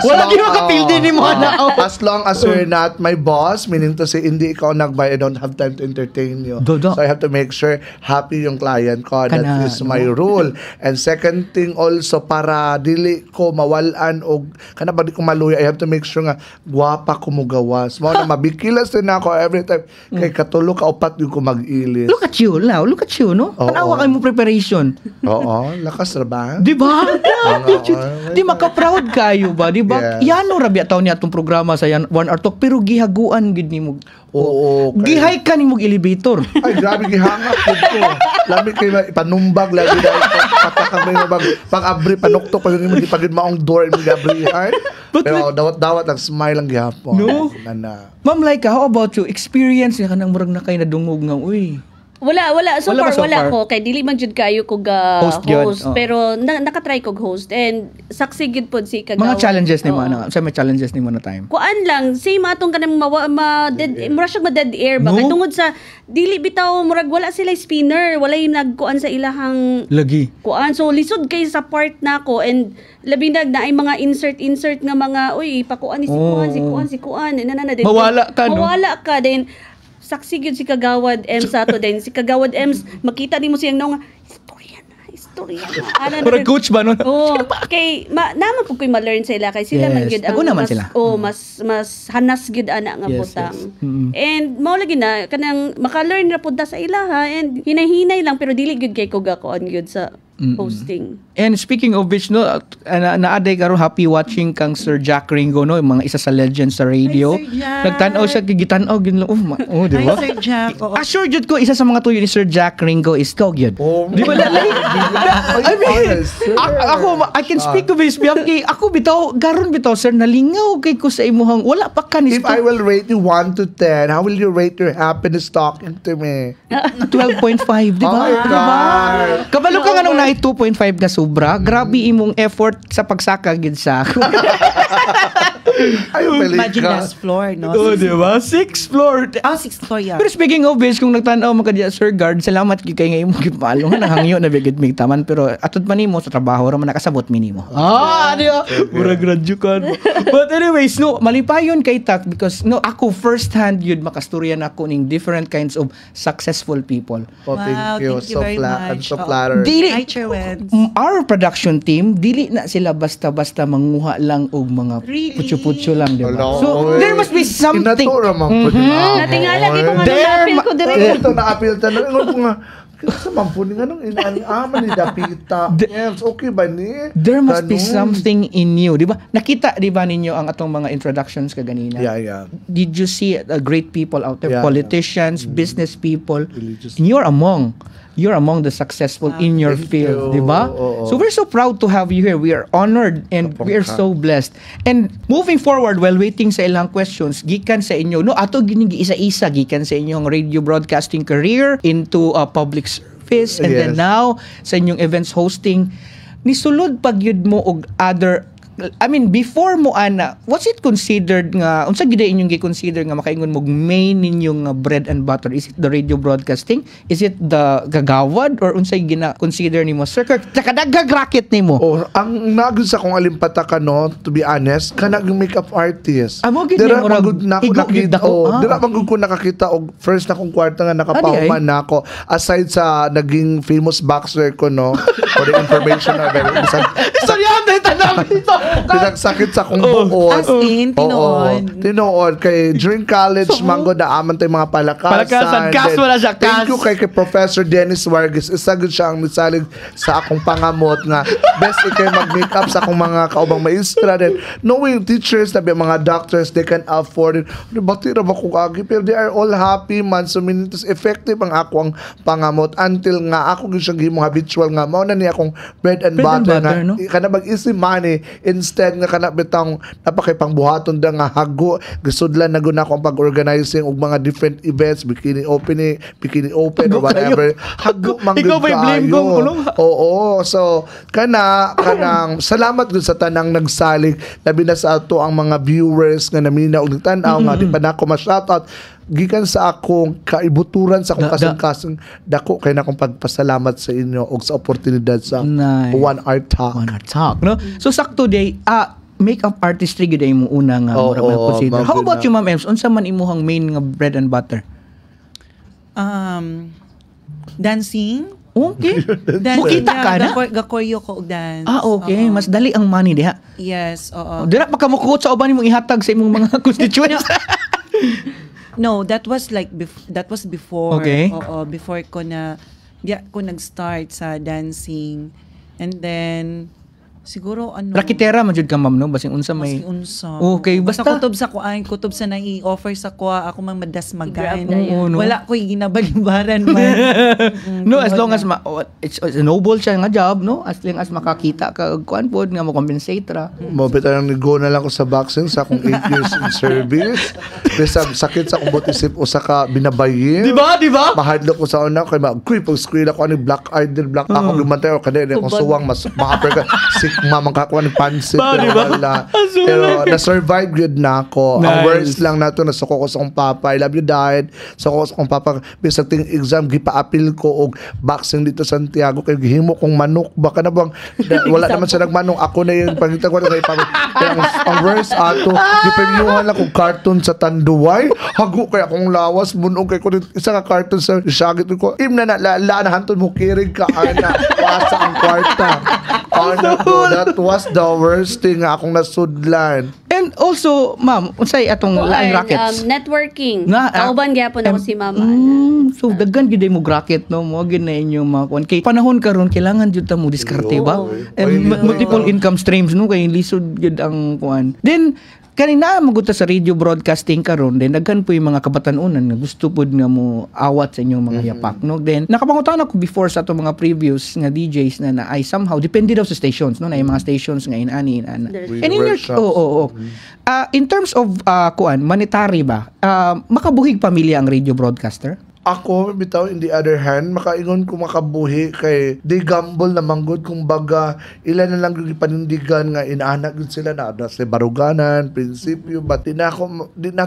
Wala gyud makapildi nimo na. As long as you're not my boss, meaning to say hindi ikaw nagbay, I don't have time to entertain you. Da. So I have to make sure happy yung client ko. That Kana, is my rule. And second thing also, para dili ko mawalan o kana ba di ko maluya, I have to make sure nga gwapa ko mo gawas. Mao na mabikilas din ako every time kay katulo ka upat yung ko mag-ilis. Look at you now. Look at you, no? Tanawa kay mo preparation. Oo, lakas ra ba? Di ba? Di maka-proud kayo ba? Di ba? Yes. Yano rabi ataw niya atong programa sa One Hour Talk pero gihaguan gid nimo. Oo. Gihay ka nimo elevator. Ay, grabe gihangap ko. Labi kay panumbag lagi dahil patakang may mabag pag-abri panuktok pag hindi pagid maong door mo gabrihan. Pero dawat ang smile lang gihapon. No? Nana. Ma'am Laika, how about you? Experience nga kanang murag na kay nadungog nga uy. Wala. So Wala far, ba so wala far? ko. Kay dili man jud kayo kog Host yun, host. oh. Pero nakatry kog host. And saksi gid pod si kagawa. Mga challenges nimo Oo. ano? Sa may challenges nimo na time. Kuan lang, same atong kanang mura siya ma-dead air ba? No? Kay tungod sa, dili bitaw, murag wala sila spinner. Wala yung nagkuan sa ilahang Lagi. kuan. So, lisod kay sa part nako and labi na ay mga insert nga mga, uy, pakuan ni si kuan. Mawala ka, no? Mawala ka. Then, saksi gyud si Kagawad Ems ato din. Si Kagawad Ems, makita nimo siyang nung, istorya na. Murag coach ba no? Oo. Kay naman po ko'y ma-learn sila kay sila Yes. man gyud Ako naman mas, sila. mas hanas gyud ana nga Yes, butang. yes. Mm-mm. And mao lagi na kanang maka-learn ra pud ta sa ilaha and hinay-hinay lang pero dili gyud kay ko gakuan gyud sa hosting. And speaking of which, no, naaday karon happy watching kang Sir Jack Ringo, no, yung mga isa sa legends sa radio. Hi, Sir Jack. Nagtanaw siya, gitanaw, gin di ba? Hi, Sir Jack. Oo. Assure jud ko, isa sa mga tuyo ni Sir Jack Ringo is kog yun. Di ba? I mean, ako, I can speak of his behalf kay ako bitaw, garon bitaw, sir, nalingaw kay ko sa imuhang, wala pa ka ni If I will rate you 1 to 10, how will you rate your happiness talking to me? 12.5, di ba? Oh my Di ba? God. Kabalo ka nga nung nahi 2.5 ka sobra. Grabe imong effort sa pagsaka gid sa ako. Ay, balik Imagine ka. last floor, no? Oh, di ba? 6th floor. Oh, 6th floor, yeah. Pero speaking of which, kung nagtanaw mo ka diya, Sir Guard, salamat kay nga imong gipalo nga nahangyo na bigid mig taman pero atud man nimo sa trabaho ra man nakasabot minimo. Di ba? Mura graduate. But anyways, no, malipayon kay Tak because no ako first hand yun makastorya na ako ning different kinds of successful people. Oh, thank you. Thank you very I'm much. so flattered. Dili Hi, Cherwens. our production team dili na sila basta-basta manguha lang og mga Really? putyo-putyo lang, di ba? Hello. So there must be something. Inatura man po din ako. Natingala kay ko nga There na-appeal ko dire. Ito na-appeal ta na. Ingon ko nga, sa mampuni nga nung inaman ni Dapita. Yes, okay ba ni? There must be Ganun. something in you, di ba? Nakita, di ba ninyo ang atong mga introductions kaganina? Yeah. Did you see great people out there? Yeah. Politicians, business people. Religious. And you're among the successful in your Thank field, di you. ba? Oo. So we're so proud to have you here. We are honored and we are so blessed. And moving forward while waiting sa ilang questions, gikan sa inyo, no, ato gining isa-isa gikan sa inyong radio broadcasting career into public service and then Yes. now sa inyong events hosting, nisulod pag yun mo og other I mean, before mo ana, was it considered nga, unsa gid inyong gi-consider nga makaingon mo main ninyong bread and butter? Is it the radio broadcasting? Is it the gagawad or unsay gina-consider nimo? Sir, kadagag racket nimo. Oh, ang nagud sa kong alimpata ka no, to be honest, kana yung makeup artist. Amo gid Dira ni murag magud na ako higop gid nakita. ako. Oh, dira magud ko nakakita og first na kong kwarta nga nakapahuman na ako aside sa naging famous boxer ko no for the information na very Istoryahan na tanong dito. pinagsakit sa kong buot. As in, tinuod. Tinuod. Kay during college, manggo na aman tayo mga palakasan. Palakasan. Kas Then, wala siya, Thank kas. you kay Professor Dennis Vargas. Isa gud siya ang misalig sa akong pangamot nga best ikay mag-makeup sa akong mga kaubang maestra. Then, knowing teachers, na mga doctors, they can afford it. Bati ra ba ko agi? Pero they are all happy man. So, minutes effective ang akong pangamot until nga ako gud siya gihimo habitual nga mao na ni akong bread and butter nga no? kana mag-easy money instead nga kana bitang napakipangbuhaton da nga hago gisudlan na gud ako ang pag-organizing og mga different events, bikini open or whatever. Hago man Ikaw gud ba'y blame kaayo. kong kulong? Oo, so kanang salamat gud sa tanang nagsalig labi na sa ato ang mga viewers nga namina og tan-aw nga di pa nako ma-shoutout gikan sa akong kaibuturan sa akong kasing-kasing dako kay na akong pagpasalamat sa inyo og sa oportunidad sa Nice. One Art Talk. One Art Talk, no? So sakto day, makeup artistry gid ay mo una nga Oo, mura man consider. How magud about na. you, Ma'am Ems? Unsa man imuhang main nga bread and butter? Dancing. Okay. Dancing. Mukita ka na? Gakoryo ko og dance. Okay. Oo. Mas dali ang money diha. Yes, oo. Dira pa ka mukot sa uban imong ihatag sa imong mga constituents. No, that was before. Okay. Oo, before ko nag-start sa dancing. And then siguro Rakitera man jud ka, ma'am, no? Basing unsa may unsa. Okay, basta basta- kutob sa nang i-offer sa kuha ako mang madasmagan. Grab na yan. Oo, no? Wala ko'y ginabalibaran man. No, as long as it's a noble siya nga job, no? As long as makakita ka og kuan pod nga mo compensate ra. Mabit ang go na lang ko sa boxing sa akong 8 years in service. Bisa sakit sa akong butisip o sa ka binabayin. Di ba? Mahadlok ko sa una kay mag-creep pag screen ako ani black eyed din black ako gumantay o kanina akong suwang mas ma-upper ka sikma man kakuha ng pansit. Ba, di ba? Wala. Pero na-survive good na ako. Ang Nice. worst lang na to nasuko ko sa akong papa. I love you dad. Suko ko sa akong papa. Bisag ting exam gipa-appeal ko og boxing dito sa Santiago kay gihimo kong manok baka na bang wala naman siya nagmanong ako na yung pangita ko na kay ang worst ato gipremyuhan lang kong cartoon sa Tanduay hago kay akong lawas bunog kay ko isa ka cartoon sa shagit ko im na hantod mo kirig ka ana wasa ang kwarta ano ko that was the worst thing nga akong nasudlan. And also, ma'am, unsay atong laing rackets? Networking. Na, Kauban gyapon ako si Mama. So daghan gid mo racket, no? Mo gid na inyong mga kuan. Kay panahon karon kailangan jud ta mo diskarte ba? And multiple income streams, no? Kay lisod jud ang kuan. Then kanina maguta sa radio broadcasting karon, then daghan po yung mga kabatanunan nga gusto pud nga mo awat sa inyong mga yapak, no? Then nakapangutan ako before sa ato mga previous nga DJs na ay somehow depende daw sa stations, no? Na yung mga stations nga inani. There's- And in your in terms of kuan monetary ba? Makabuhig pamilya ang radio broadcaster? Ako, bitaw, in the other hand, makaingon ko makabuhi kay di gamble na manggod kung baga ilan na lang yung panindigan nga inaanak yun sila na sa baruganan, prinsipyo, but di na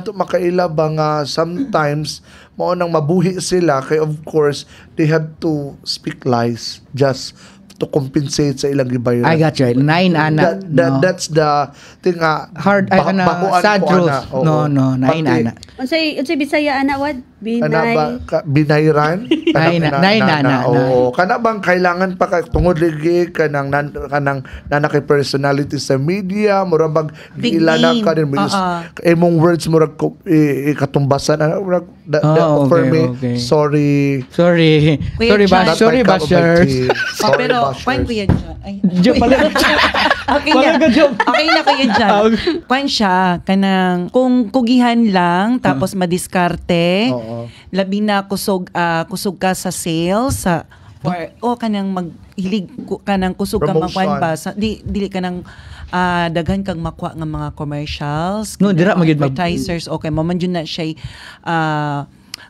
to makaila ba nga sometimes mao nang mabuhi sila kay of course they have to speak lies just to compensate sa ilang gibayaran. I got you. Nine ana. No. That's the thing Hard ay ana bahuan sad ko, truth. ana. Oo. No, nine Pati- ana. Unsay Bisaya ana wad? Binayran? Nana. Oo. Kana bang kailangan pa ka tungod ligi kanang nanakay personality sa media, murag Big ilana name. ka din mo imong words murag katumbasan murag for me. Okay. Sorry. Sorry. Kuya Sorry John. ba? Sorry Not my cup of bashers. tea. Oh, Sorry, pero bashers. kwan ko yan dyan. Ay, Joke pala. okay Wala ka na. joke. Okay na kayo dyan. Kwan siya, kanang kung kugihan lang, tapos madiskarte, Oo. labi na kusog ka sa sales, kanang maghilig kanang kusog ka Promotion. makwan ba, dili kanang daghan kang makuha nga mga commercials, No, dira magid advertisers, okay, maman dyan na siya,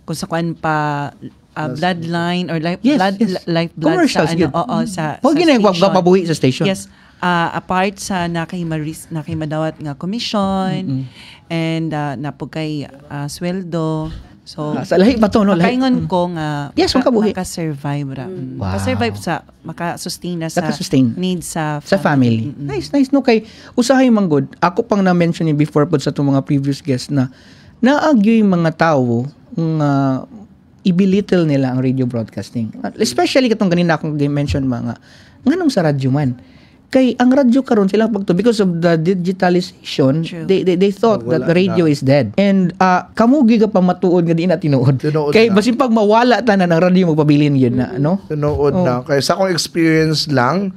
kung sa kwan pa, bloodline or life Yes, blood yes. life blood Commercials sa yun. oo sa Huwag sa ginay station. mabuhi sa station. Yes. apart sa nakimadawat nga commission and napugkay sweldo. So, Sa lahi ba to, no? Lahi. makaingon ko nga Yes, makabuhi. maka-survive ra. Wow. Maka-survive sa, maka-sustain na sa Naka-sustain. needs sa Family. Nice, nice. No, kay usahay manggod. Ako pang na-mention ni before po sa itong mga previous guests na naagyo yung mga tao nga i-belittle nila ang radio broadcasting. Especially katong ganina akong mention mga nganong sa radyo man. Kay ang radyo karon sila pagto because of the digitalization, True. they thought that Wala the radio na. is dead. And kamo giga pa matuod nga di na tinuod. Tinuod Kay na. basin pag mawala ta na ng radyo magpabilin yun na, no? Tinuod Oh. na. Kaya sa akong experience lang,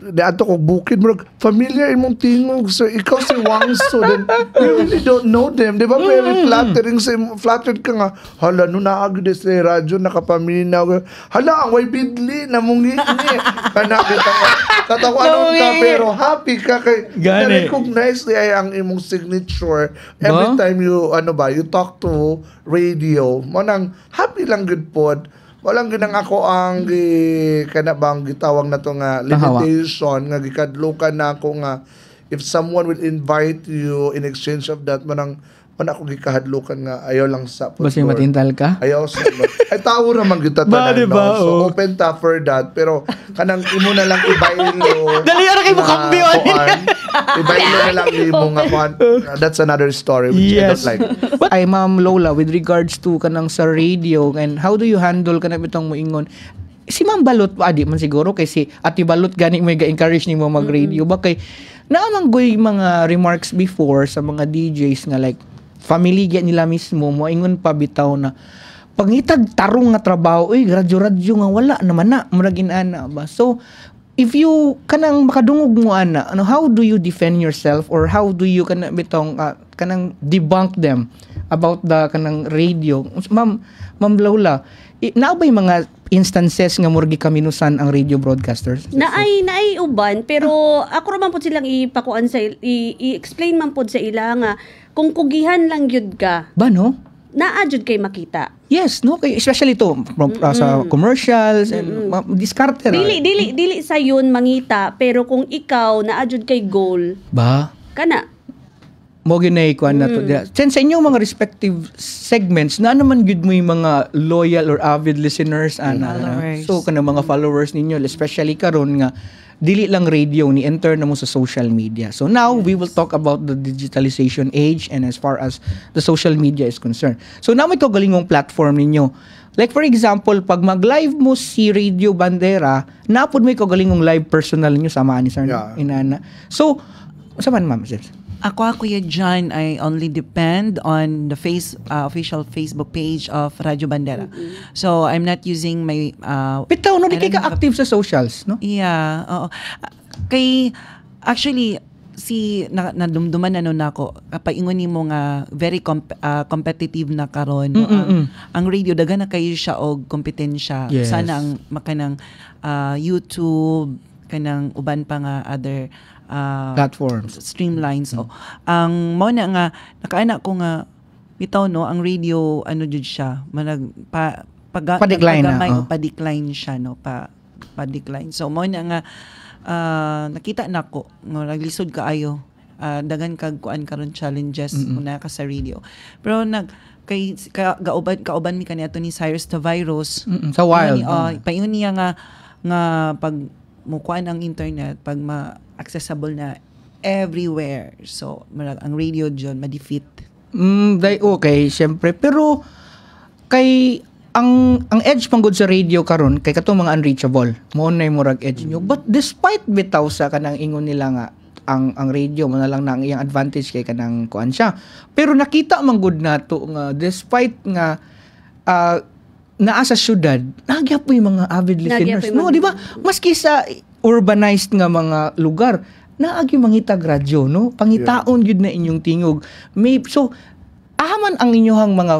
ato ko bukid mo, familiar imong tingog, sir. Ikaw si Wangso. Then, you really don't know them. Di ba? Very flattering. Flattered ka nga. Hala, no naagod sa radyo, nakapaminaw. Hala, ang way bidli, namungi ni. Katawanon ka, pero happy ka kay Gani. na-recognize niya ang imong signature every Ba? time you, you talk to radio. Manang, happy lang good pod. Walang ginang ako ang kana bang gitawag na to nga limitation nga gikadlukan na ako nga if someone will invite you in exchange of that man ako gikahadlukan nga ayaw lang sa Basin matintal ka? ayaw sa ay tawo ra man kita Ba, tanan diba? no? So Oh. open ta for that pero kanang imo na lang ibaylo Dali, ara kay mo na kambyo, kuan. Ibaylo na lang imo nga kuan. That's another story which I don't like. But ay Ma'am Lola, with regards to kanang sa radio and how do you handle kanang bitong moingon? Si Ma'am Balot pa di man siguro kay si Ate Balot gani mo ga-encourage nimo mag-radio ba kay naamanggoy mga remarks before sa mga DJs nga like family nila mismo moingon pa bitaw na pangitag tarong nga trabaho radyo-radyo nga wala naman na murag ana ba. So if you kanang makadungog mo ana how do you defend yourself or how do you kanang bitong kanang debunk them about the kanang radio? Ma'am Lola, naabay mga instances nga murgi kaminusan ang radio broadcasters? Naay uban pero ako ra man pud silang ipakuan sa i-explain man pud sa ila nga kung kugihan lang gyud ka Ba no? naa jud kay makita. Yes, no? Kay especially to from, sa commercials and diskarte ra. Dili sa yun mangita pero kung ikaw naa jud kay goal Ba? kana Mo ginay ko na to. Since sa inyong mga respective segments, na naman gud mo yung mga loyal or avid listeners ana. Followers. So kanang mga followers ninyo, especially karon nga dili lang radio ni enter na mo sa social media. So now we will talk about the digitalization age and as far as the social media is concerned. So now may galingong platform ninyo. Like for example, pag mag-live mo si Radio Bandera, napod may galingong live personal niyo sama ni Sir Yeah. Inana. So, saan ma'am sis? Ako Kuya John, I only depend on the official Facebook page of Radyo Bandera. So I'm not using my Bitaw, no, di I kay don't ka have- active sa socials, no? Yeah, oo. Kay actually nadumduman na ako paingon nimo nga very competitive na karon no? Ang radio daga na kayo siya og kompetensya. Yes. Sana ang makanang YouTube kanang uban pa nga other Platforms. streamlines ang mo na nga nakaana ko nga bitaw no ang radio ano jud siya manag Pa-decline na, pagamay o oh. pa-decline siya no pa-decline so mo na nga nakita nako nga naglisod kaayo dagan kag kuan karon challenges una ka sa radio pero kay kauban mi kaniadto ni Cyrus Tavirus Sa wild. paingon niya nga pag mukuan ang internet pag accessible na everywhere so ang radio dyan ma-defeat Okay, syempre. Pero kay ang edge panggod sa radio karon kay katong mga unreachable. Mo na yung murag edge nyo. But despite bitaw sa kanang ingon nila nga ang radio mo na lang na ang iyang advantage kay kanang kuan siya. Pero nakita man gud nato nga despite nga naa sa syudad, nagya po yung mga avid listeners. No, di ba? Maski sa urbanized nga mga lugar, naagi mangitag radyo, no? Pangitaon gyud na inyong tingog. So ahaman ang inyong mga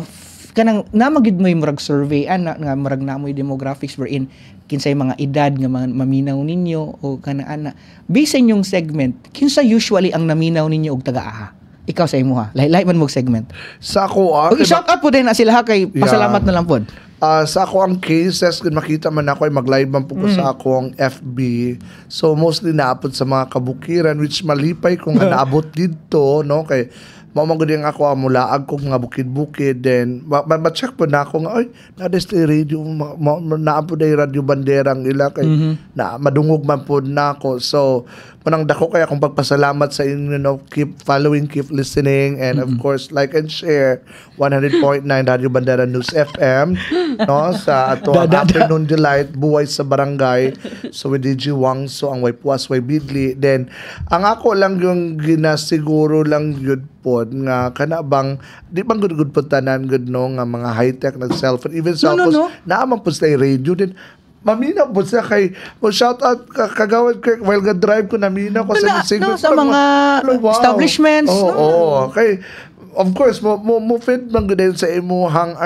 kanang namagid mo yung murag survey nga murag na mo yung demographics wherein kinsay mga edad nga maminaw ninyo o kanang ana. Based sa inyong segment, kinsa usually ang naminaw ninyo og taga-aha? Ikaw sa imo ha. Lahi man mo segment. Sa ako Okay, shout out po din na sila ha kay pasalamat na lang pod. sa ako ang cases, kung makita man ako ay mag-live man po ko sa ako ang FB. So mostly naapod sa mga kabukiran which malipay kung naabot dito, no? Kay mamagod yung ako mulaag kong mga bukid-bukid, then ma-check po na ako nga, ay, na-display radio, naapod ay radio banderang ila, kay na madungog man po na ako. So, manang dako kaya kung pagpasalamat sa inyo, no, keep following, keep listening, and of course, like and share 100.9 Radio Bandera News FM, no, sa ato ang Afternoon Delight, buhay sa barangay. So, with DJ Wang, so ang way puwas, way bidli. Then, ang ako lang yung ginasiguro lang yun po, nga kanabang, di bang good po tanan, good no, nga mga high-tech na cellphone, even cellphones, naamang po sa radio din. Mamina po siya kay, shout out kagawad ko, while drive ko, namina ko sa sa mga establishments. Oo, kay, of course, mo fit man din sa imuhang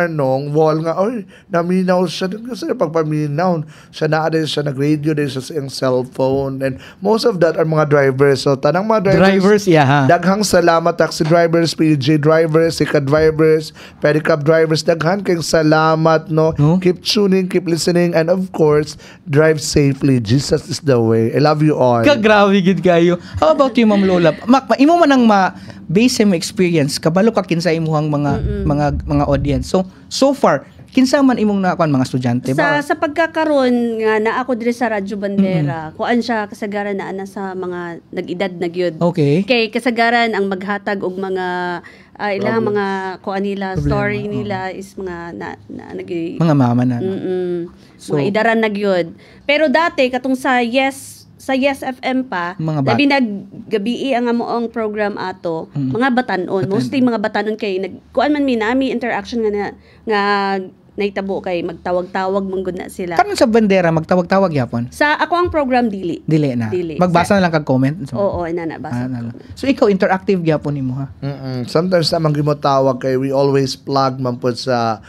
wall nga, oy, naminaw siya din kasi pagpaminaw siya na din siya, nag-radio din siya sa iyang cellphone, and most of that are mga drivers. So tanang mga drivers, daghang salamat, taxi drivers, PJ drivers, Sika drivers, pedicab drivers, daghang kayong salamat, no? Keep tuning, keep listening, and of course, drive safely. Jesus is the way. I love you all. Kagrabe gid kayo. How about you, Ma'am Lola? Imo man ang base mo experience kabalo ka kinsa imuhang mga audience. So far kinsa man imong nakuan mga estudyante ba? Sa pagkakaroon nga na ako diri sa Radyo Bandera, kuan siya kasagaran na ana sa mga nag-edad na gyud. Okay. Kay kasagaran ang maghatag og mga ilang mga kuan nila, story nila is mga mga mama na. So, mga idaran na gyud. Pero dati katong sa Yes FM pa, labi naggabi ang amoong program ato, mga batanon, mostly mga batanon kay kuan man minami interaction nga naitabo kay magtawag-tawag manggod na sila. Karon sa Bandera magtawag-tawag yapon? Sa ako ang program dili na. Magbasa na lang kag comment. Oo, inana basa. So ikaw interactive gyapon nimo ha? Sometimes namang gimotawag kay we always plug man po sa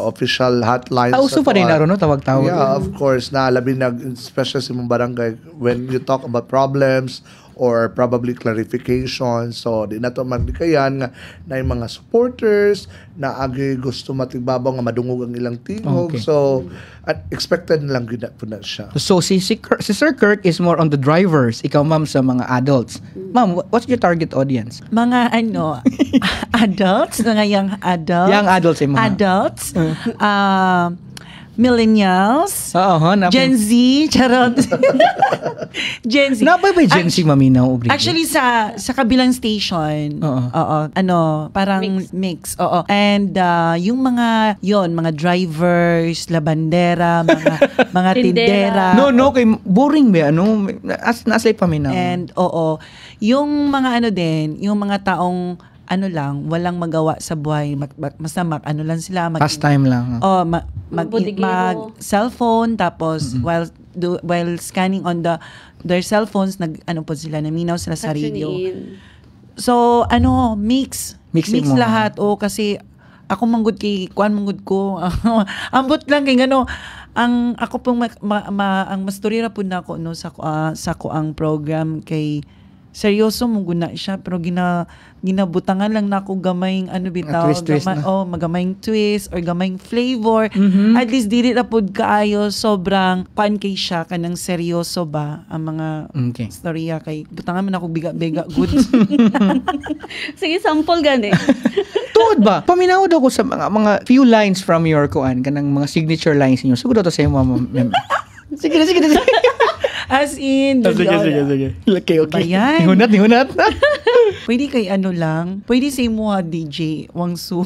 official hotlines. Uso pa rin naroon no tawag-tawag. Yeah, of course, na labi especially sa mong barangay when you talk about problems or probably clarification. So, di na ito magdikayan nga na yung mga supporters na agi gusto matigbabaw nga madungog ang ilang tingog. Okay. So, at expected na lang gina po na siya. So, si Sir Kirk is more on the drivers. Ikaw, ma'am, sa mga adults. Ma'am, what's your target audience? Mga adults? Mga young adults? Young adults, mga. Adults? Millennials, Gen Z, charot. Gen Z. Napay ba Gen Z maminaw? Actually sa kabilang station, parang mix. And yung mga drivers, labandera, mga tindera. No, kay boring ba nasa paminaw. And yung mga yung mga taong walang magawa sa buhay, masamak, lang sila. Pastime lang. Mag-cellphone, tapos while scanning on their cellphones, po sila, naminaw sila sa radio. So, mix lahat. Kasi ako manggod ko. Ambot lang kay ang ako pong ang masturira po na ako sa ko ang program kay seryoso mo guna siya pero ginabutangan lang na ako gamayng twist magamayng twist or gamayng flavor. At least dili na pud kaayo sobrang pancake siya kanang seryoso ba ang mga storya kay butangan man ako biga good. Sige, sample gani. Tuod ba? Paminaw daw ko sa mga few lines from your kanang mga signature lines niyo. Siguro to sa mga Sige. As in, sige. Okay. Bayan. Nihunat. Pwede kay lang. Pwede sa imo DJ Wangsu.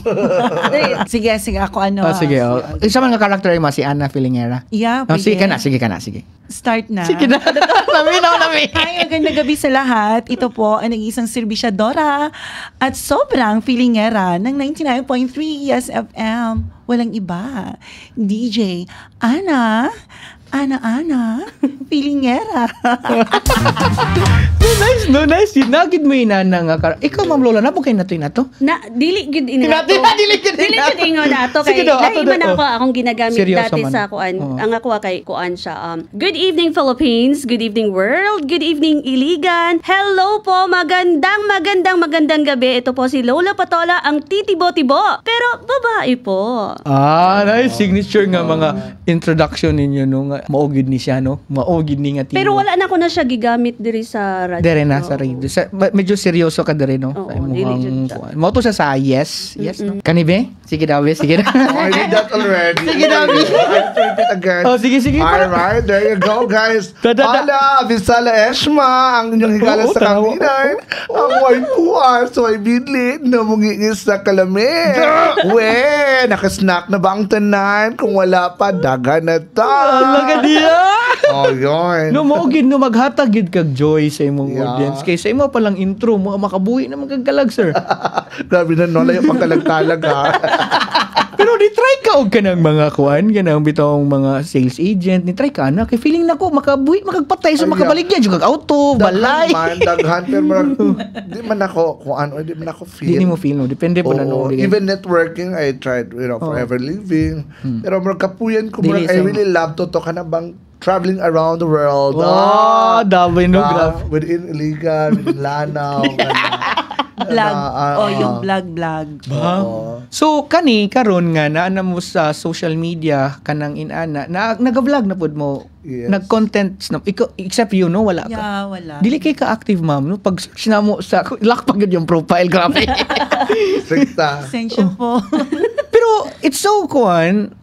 Sige, ako sige. Isa man nga character mo si Ana Filingera. Yeah, pwede. Sige ka na. Start na. Sige na. Nami. Hi, magandang gabi sa lahat. Ito po ang nag-iisang serbisyadora at sobrang Filingera ng 99.3 Yes FM. Walang iba. DJ Ana Filingera. Nice, no? Nice. Nagid mo inana nga. Ikaw, Ma'am Lola, napukay na to inato? Na dili gud inato. Dili gud ingon nato kay Sige daw, ato lahi man daw. ako akong ginagamit Seryoso dati man. sa kuan. Oo. Ang ako kay kuan siya. Good evening Philippines, good evening world, good evening Iligan. Hello po, magandang gabi. Ito po si Lola Patola, ang titibo-tibo. Pero babae po. Nice. Signature nga mga introduction ninyo, no? Nga, maugid ni siya, no? Maugid ni nga tino. Pero wala na ko na siya gigamit diri sa radio. Dere na sa radio. Medyo seryoso ka dere, no? Oo, Ay, dili mukhang... jud siya. Mo to siya sa yes. Yes, no? Kanibe? Sige daw, sige na. I did that already. Sige na. I tried it again. Oh, sige. Alright, there you go, guys. Hala, Visala Eshma, ang inyong higala Oo, sa kaminan. Ang waipuan, so ay bidli na mungingis sa kalamig. We, nakasnack na ba ang tanan? Kung wala pa, daga na ta. Alaga diya! Oh, yun. No, maugid no, maghatagid kag joy sa imong Yeah. audience. Kay sa imo palang intro, mo makabuhi na magkagalag, sir. Grabe na, no? Layo pang kalagtalag, ha? Pero ni-try ka og kanang mga kuan, kanang bitong mga sales agent, ni-try ka na. Kay feeling nako, makabuhi, makagpatay, so Ay, makabaligyan, yung auto, balay. Daghan, pero di man ako, kung ano, di man ako feel. Hindi mo feel, no? Depende po na, no? Oo, even networking, I tried, Forever Living. Pero kapuyan ko, Dili I sa- really love to ka na bang traveling around the world. Wow, dami, no? Grabe. Within Iligan, within Lanao. Vlog. Yung vlog. So kani karon nga naa mo sa social media kanang inana na naga-vlog na pud mo. Yes. Nag-contents na ikaw, except you no wala ka. Yeah, wala. Dili kay ka active ma'am no pag search na mo sa lock pa gud yung profile grabe. Sikta. Pasensya po. Pero it's so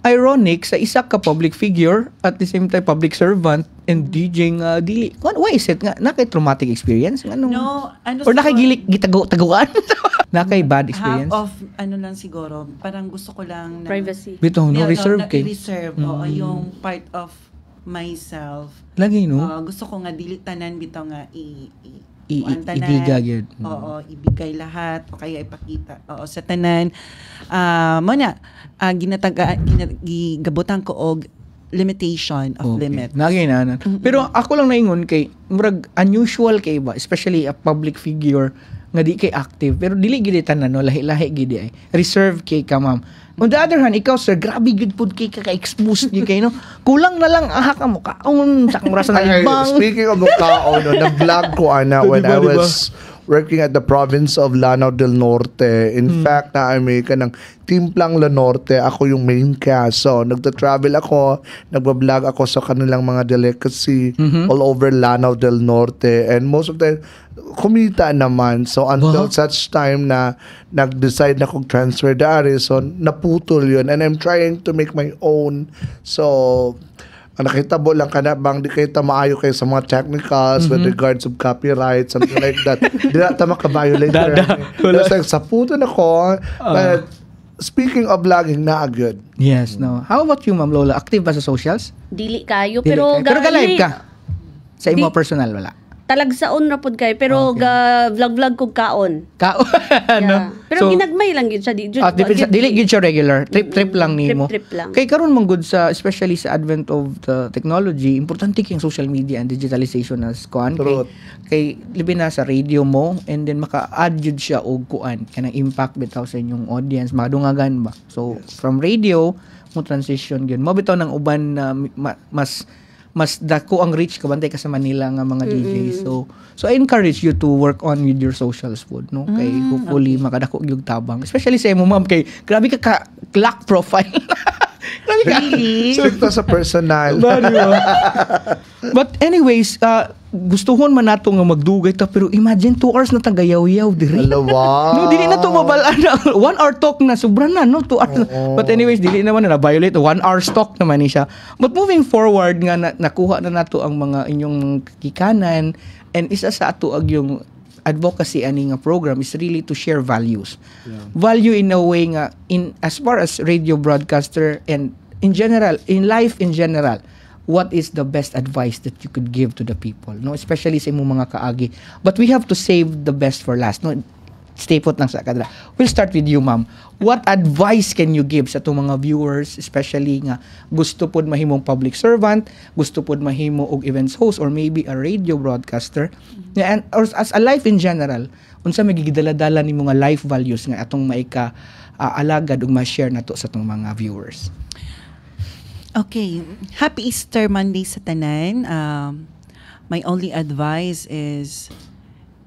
ironic sa isa ka public figure at the same time public servant and DJ nga dili. Why is it nga nakay traumatic experience? Anong, No, ano or nakay gitaguan? Nakay bad experience? Half of, lang siguro, parang gusto ko lang na... Privacy. Bitaw no reserve kay. reserve oo, yung part of myself. Lagi no. Gusto ko nga, dili tanan bitaw nga kuan tanan. Ibiga yun. Oo, ibigay lahat o kaya ipakita. Oo, sa tanan. Muna, gigabutan ko og limitation of limit. Naginanan. Pero ako lang naingon kay murag unusual kay ba, especially a public figure nga di kay active pero dili gid tanan no lahi-lahi gid ay. Reserve kay ka ma'am. On the other hand, ikaw sir, grabe gid pud kay ka-expose gid kay no. Kulang na lang aha ka mo kaon sa kung rasa Ay, ibang. speaking of mukao, nag-vlog ko when I was working at the province of Lanao del Norte. In fact, naami ka ng Timplang La Norte. Ako yung main cast. So, nagta-travel ako, nagbablog ako sa kanilang mga delicacy all over Lanao del Norte. And most of the kumita naman. So, until such time na nag-decide na kong transfer dari, so naputol yun. And I'm trying to make my own. So, nakitabo lang ka na bang di kayo maayo kayo sa mga technicals with regards of copyright, something like that. Di na ta makabiolate. That's like, sa puto na ko. But speaking of vlogging, na good. Yes, no. How about you, Ma'am Lola? Active ba sa socials? Dili kayo Dili pero kay. Pero ka-live ka. Sa imo Di- personal wala. talagsaon ra pud kay pero ga vlog kog kaon. No? Pero ginagmay lang gyud siya di jud. Dili gid siya regular. Trip lang nimo. Trip lang. Kay karon man gud sa especially sa advent of the technology, importante kay social media and digitalization as kuan kay libi na sa radio mo and then maka-add jud siya og kuan kanang impact bitaw sa inyong audience, madungagan ba. So from radio mo transition gyud. Mo bitaw ng uban na mas dako ang reach kabantay ka sa Manila nga mga DJ. So I encourage you to work on with your socials food, no? Kay hopefully makadako gyud tabang. Especially sa imo ma'am kay grabe ka clock profile. Grabe ka. Stricto sa personal. But anyways, gustuhon man nato nga magdugay ta pero imagine 2 hours na tagayaw-yaw diri. Alawa. No, dili na to mabalaan. 1 hour talk na sobra na no 2 hours. But anyways, dili naman na violate 1 hour talk naman ni siya. But moving forward nga nakuha na nato ang mga inyong kikanan and isa sa ato ag yung advocacy ani nga program is really to share values. Value in a way nga in as far as radio broadcaster and in general, in life in general, what is the best advice that you could give to the people, no, especially sa imong mga kaagi. But we have to save the best for last, no. stay put lang sa kadra. We'll start with you, ma'am. What advice can you give sa itong mga viewers, especially nga gusto pod mahimong public servant, gusto pod mahimo og events host, or maybe a radio broadcaster, and or as a life in general, unsa magigidala-dala ni mga life values nga atong maika alagad ug ma-share nato sa itong mga viewers? Okay. Happy Easter Monday sa tanan. My only advice is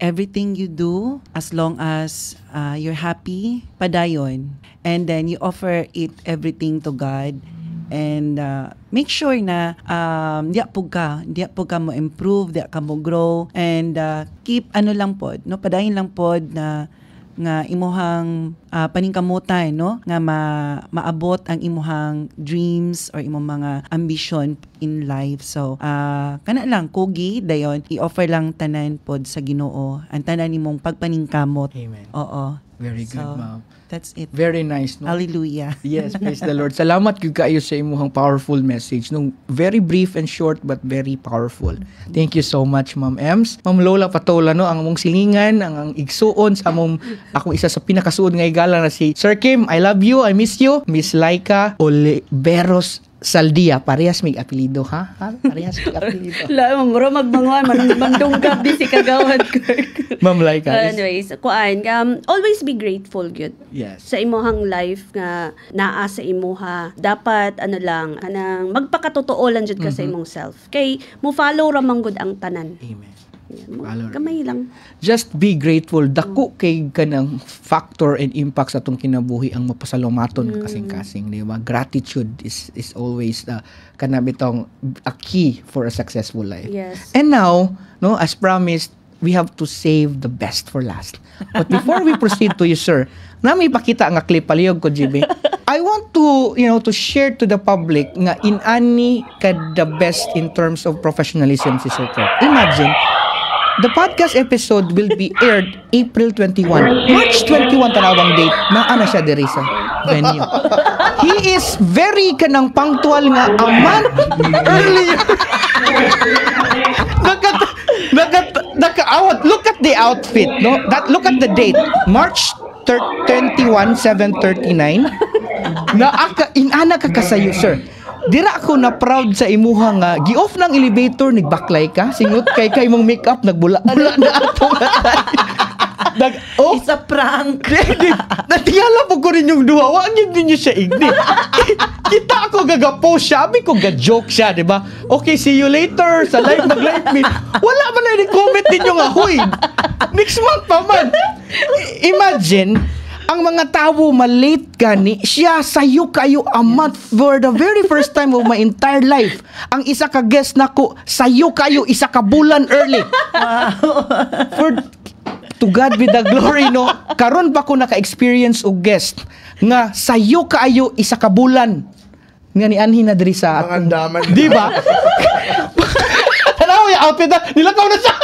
everything you do, as long as you're happy, padayon. And then you offer it everything to God. And make sure na diya po ka mo improve, diya ka mo grow. And keep lang pod, no? Padayon lang pod na nga imuhang paningkamutan, no, nga maabot ang imuhang dreams or imong mga ambition in life. So kana lang kugi dayon, i-offer lang tanan pod sa Ginoo ang tanan nimong pagpaningkamot. Amen. Oo. Very good, ma'am. That's it. Very nice, no? Hallelujah. Yes, praise the Lord. Salamat gyud kaayo sa imong powerful message. Nung very brief and short but very powerful. Thank you so much, Ma'am Ems. Ma'am Lola Patola, no, ang among silingan, ang igsuon sa among akong isa sa pinakasuod nga higala na si Sir Kim. I love you, I miss you. Miss Laika Oliveros Saldia, parehas may apelido, ha? Parehas may apelido. La, mura magbanguan, mandunggab di si kagawad ko. Ma'am Laika. Anyways, always be grateful, good. Yes. Sa imuhang life nga naa sa imuha, dapat kanang magpakatotoo lang jud ka sa imong self. Kay mo follow ra man gud ang tanan. Amen. Yan, gamay lang. Just be grateful. Dako kay kanang factor and impact sa atong kinabuhi ang mapasalomaton kasing-kasing, di ba? Gratitude is always kanabitong a key for a successful life. Yes. And now, no, as promised, we have to save the best for last. But before we proceed to you, sir, na may pakita nga clip palihog ko, GB. I want to, to share to the public nga inani ka the best in terms of professionalism si Sir Kirk. Imagine, the podcast episode will be aired April 21. March 21 tanawang date na ana siya diri sa venue. He is very kanang punctual nga a month earlier. Look at the outfit, no? Look at the date. March 21, 7:39. Inana ka kasayo, sir. Dira ako na proud sa imuha nga gi-off ng elevator nagbaklay ka singot kay mong makeup nagbula-bula na ato. It's a prank. Natingala po ko rin yung duha. Wag niyo siya igni. Kita ako gaga-post siya. Sabi ko ga-joke siya, di ba? Okay, see you later. Sa live, mag-live meet. Wala man na i-comment ninyo nga, huy. Next month pa man. Imagine, ang mga tao malate gani, siya sayo kayo a month for the very first time of my entire life. Ang isa ka guest nako, sayo kayo isa ka bulan early. To God be the glory, no? Karon pa ko naka-experience og guest nga sayo kaayo isa ka bulan. Nga ni anhi na diri sa Ang andaman. Di ba? Tanaw yung outfit na nilakaw na siya.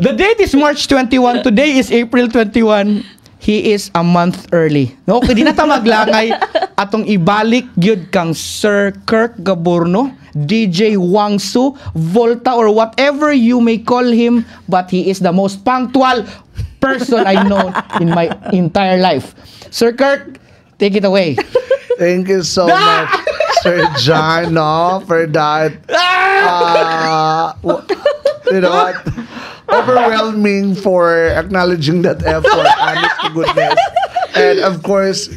The date is March 21. Today is April 21. He is a month early. No, kaya di na ta maglangay atong ibalik gyud kang Sir Kirk Gaborno, DJ Wangsu, Volta, or whatever you may call him, but he is the most punctual person I know in my entire life. Sir Kirk, take it away. Thank you so much, Sir John, no, for that. You know what? Overwhelming for acknowledging that effort. Honest to goodness. And of course,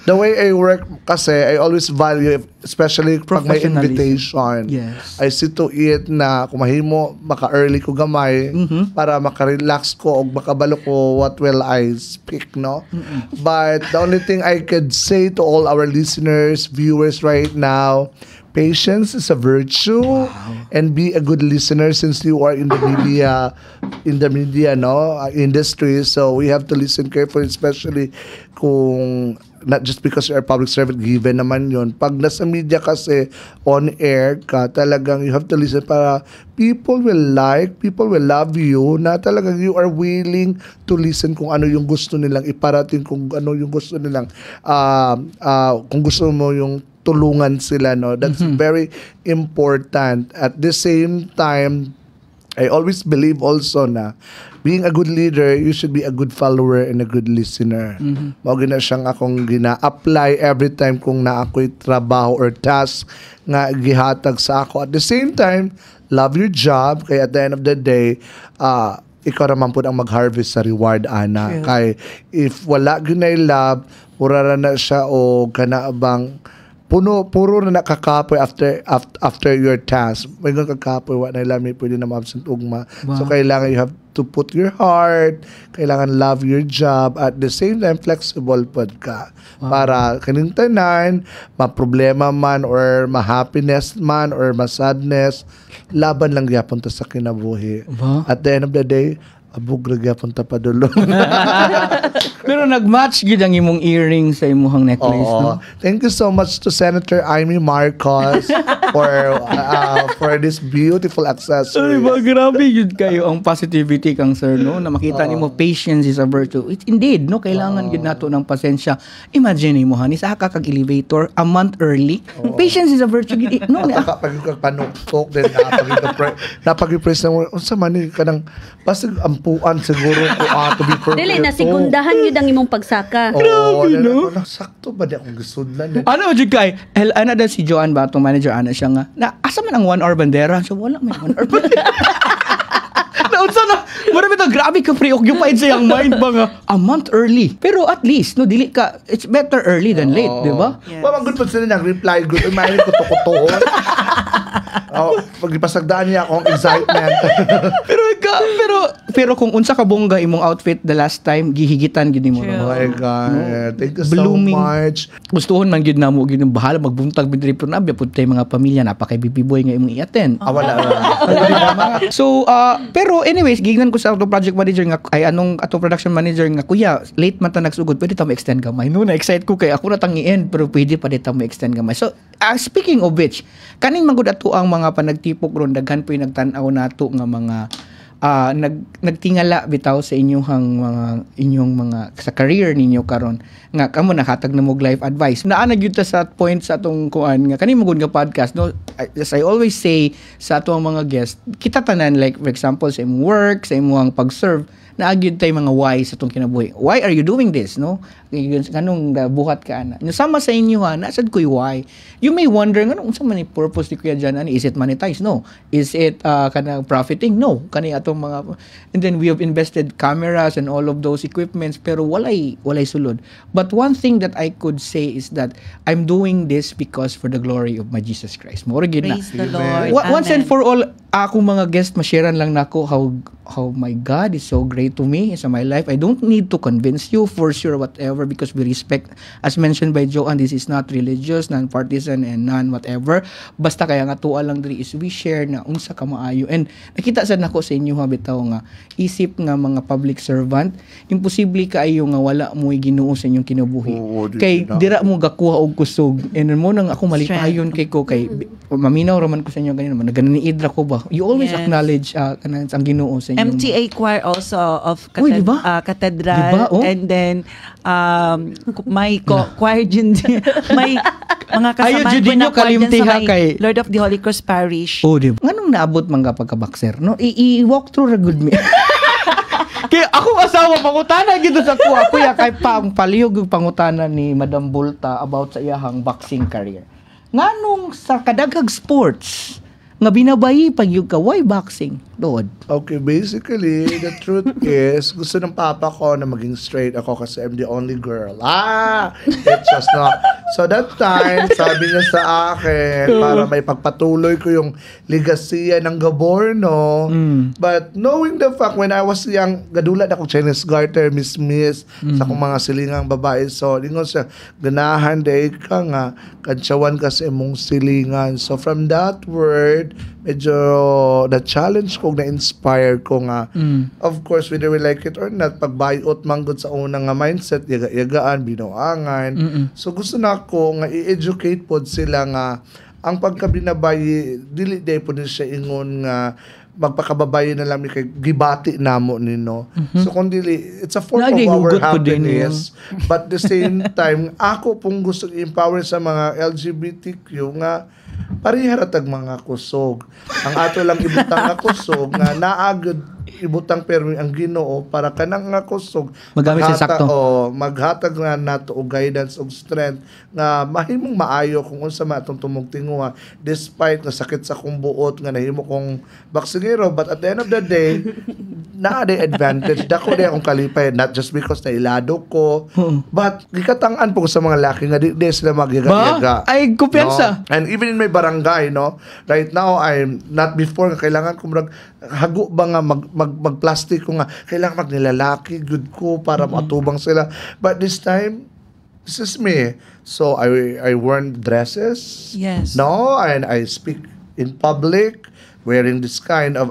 the way I work kasi, I always value, especially pag may invitation. Yes. I see to it na kung mahimo, maka-early ko gamay para maka-relax ko o makabalo ko what will I speak, no? But the only thing I could say to all our listeners, viewers right now, patience is a virtue. Wow. And be a good listener since you are in the media industry. So we have to listen carefully, especially kung not just because you're a public servant, given naman yun. Pag nasa media kasi, on air ka, talagang you have to listen para people will love you, na talagang you are willing to listen kung ano yung gusto nilang iparating, kung ano yung gusto nilang, kung gusto mo yung tulungan sila, no? That's very important. At the same time, I always believe also na being a good leader, you should be a good follower and a good listener. Mao gina siyang akong gina-apply every time kung na ako'y trabaho or task nga gihatag sa ako. At the same time, love your job. Kaya at the end of the day, ikaw naman po ang mag-harvest sa reward, ana. Kay if wala ginay love, pura na siya o kanaabang puro na nakakapoy after your task. May nga kakapoy, wala na lami, pwede na ma-absent ugma. So, kailangan you have to put your heart, kailangan love your job, at the same time, flexible pod ka. Para kaning tanan, ma-problema man, or ma-happiness man, or ma-sadness, laban lang yapon ta sa kinabuhi. At the end of the day, abog gyapon ta padulo. Pero nag-match gid ang imong earring sa imong necklace, no? Thank you so much to Senator Amy Marcos for this beautiful accessory. Ay, ba, grabe yun kayo ang positivity kang sir, no? Na makita nimo patience is a virtue. It's indeed, no? Kailangan gid nato ng pasensya. Imagine mo, hani, sa kag elevator a month early. Patience is a virtue. No, Kapag panuktok din napag-press na unsa man ni kanang basig ampuan siguro ko to be perfect. Dili na sigundahan yun ang imong pagsaka. Grabe, no? Sakto ba di akong gisudlan? Ano jud kay ana da si Joanne ba atong manager ana siya nga na asa man ang 1 hour bandera, so wala may 1 hour bandera. Naunsa na mura bitaw grabe ka preoccupied sa iyang mind ba nga a month early, pero at least no dili ka, it's better early than late, di ba? Wa good pa sila nag-reply good may ko pagipasagdaan niya akong excitement. pero kung unsa ka bongga imong outfit the last time, gihigitan gid nimo. Oh my God. Thank you Blooming. so much. Gustuhon man gid namo gid bahala magbuntag bidri pero nabi pud tay mga pamilya napakay baby boy nga imong i-attend. Wala. So pero anyways, gignan ko sa auto project manager nga ay anong auto production manager nga kuya, late man ta nagsugod, pwede ta mo extend gamay. No, na excite ko kay ako na tang i-end pero pwede pa dita mo extend gamay. So speaking of which, kaning magud ato ang mga panagtipok ron daghan po yung nagtan-aw nato nga mga nagtingala bitaw sa inyong mga sa career ninyo karon nga kamo nakatag na mo life advice naa gyud ta sa point sa atong kuan nga kani magud nga podcast, no? As I always say sa atong mga guest, kita tanan like for example sa imong work, sa imong pag-serve, naagyud tay mga why sa atong kinabuhi. Why are you doing this, no? Kanong buhat ka ana. Sama sa inyo ha, nasad ko'y why. You may wonder nganong unsa man ni purpose ni Kuya Jan ani? Is it monetize? No. Is it kana profiting? No. Kani atong mga, and then we have invested cameras and all of those equipments pero walay sulod. But one thing that I could say is that I'm doing this because for the glory of my Jesus Christ. Mura gid na. Praise the Lord. Once and Amen. for all, akong mga guest ma-sharean lang nako how my God is so great to me sa my life. I don't need to convince you for sure whatever because we respect, as mentioned by Joanne, this is not religious, non-partisan and non-whatever. Basta kaya nga tuwa lang diri is we share na unsa ka maayo. And nakita sad nako sa inyo ha bitaw nga isip nga mga public servant, imposible kaayo nga wala mo Ginoo sa inyong kinabuhi. Kay dira mo gakuha og kusog. And mo nang ako malipayon kay ko kay maminaw raman ko sa inyo ganina man gananiidra ko ba. You always acknowledge kanang ang Ginoo sa inyong MTA choir also of diba? Cathedral. Diba? Oh. And then may choir din may mga Ayo, kasama jud ko na ninyo choir din kalimti sa ha may kay- Lord of the Holy Cross Parish. Oh, di ba? Nganong naabot man ka pagka-boxer, no? I-walk through ra good me. Kaya ako asawa pangutana gito sa kuha. Kuya, kay palihog yung pangutana ni Madam Bulta about sa iyahang boxing career. Nganong sa kadaghang sports nga binabayi pag yung ka, why boxing? Doon. Okay, basically, the truth is, gusto ng papa ko na maging straight ako kasi I'm the only girl. It's just not. So that time, sabi niya sa akin, para may pagpatuloy ko yung ligasiya ng Gaborno. But knowing the fact, when I was young, gadulat ako Chinese garter, Miss sa akong mga silingang babae. So, lingon siya, ganahan day ka nga, kansyawan ka sa imong silingan. So from that word, medyo na-challenge ko, na-inspire ko nga. Of course, whether we like it or not, pagbayot manggod sa unang nga mindset, yaga-yagaan, binuangan. So gusto na ko nga i-educate po sila nga ang pagkabinabayi, dili day po siya ingon nga magpakababayi na lang kay gibati namo nino. So kung dili, it's a form of our happiness. But the same time, ako pong gusto i-empower sa mga LGBTQ nga parihara tag mga kusog. Ang ato lang ibutang nga kusog nga naagad ibutang permi ang Ginoo para kanang nga kusog Magamit sa sakto. maghatag na nato og guidance og strength nga mahimong maayo kung unsa man atong tumugtinguha despite nga sakit sa kong buot nga nahimo kong baksinero, but at the end of the day naa day advantage dako day akong kalipay, not just because nailado ko but gikatangan po ko sa mga laki nga di sila magyaga-yaga. Ay, kumpiyansa. No? And even in my barangay, no, right now I'm not before nga kailangan ko hago ba nga mag-plastic ko nga kailangan magnilalaki good ko para matubang sila, but this time this is me, so I wear dresses, Yes. no, and I speak in public wearing this kind of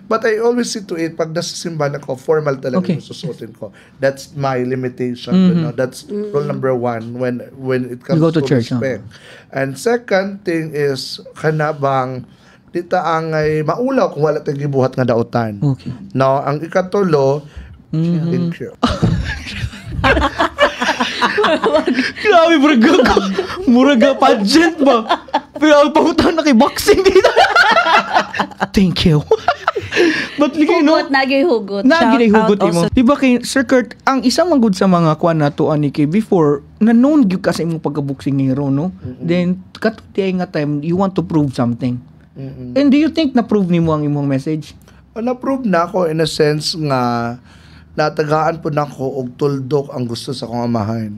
but I always see to it pag nasa simbahan ako formal talaga Okay. yung susuotin ko. That's my limitation, you know, that's rule number 1 when it comes You go to to church, respect. And second thing is kanabang dita ang ay maulaw kung wala tayong gibuhat nga daotan. Okay. No, ang ikatulo, thank you. Grabe, muraga pageant ba? Pero pangutan na kay boxing dito. Thank you. But ligay, no? Hugot, nagyoy hugot. Naginay Shout hugot out imo. also- Di ba kay Sir Kurt, ang isang manggod sa mga kwan na to ani kay before, na known gyud ka sa imong pagka-boxingero, no? Then, katuti ay nga time, you want to prove something. And do you think na-prove nimo ang imong message? Na-prove na ako in a sense nga natagaan po na ako og tuldok ang gusto sa akong amahan.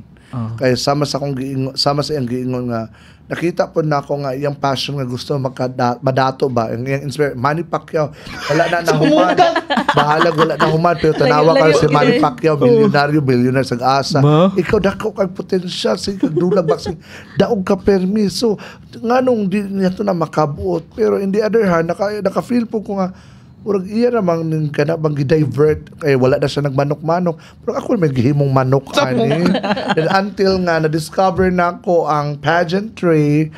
Kaya sama sa iyang giingon nga nakita po na ako nga iyang passion nga gusto madato ba iyang inspire Manny Pacquiao wala na nahuman bahalag wala na human pero tanawa ka si Manny Pacquiao billionaire sa asa ikaw dako kag potential sige kag dulag boxing daog ka permiso nganong di niya to na makabuot pero in the other hand naka-feel po ko nga urag iya namang ning kana bang gi-divert kay wala na siya nagmanok-manok pero ako may gihimong manok ani and until nga na-discover na ko ang pageantry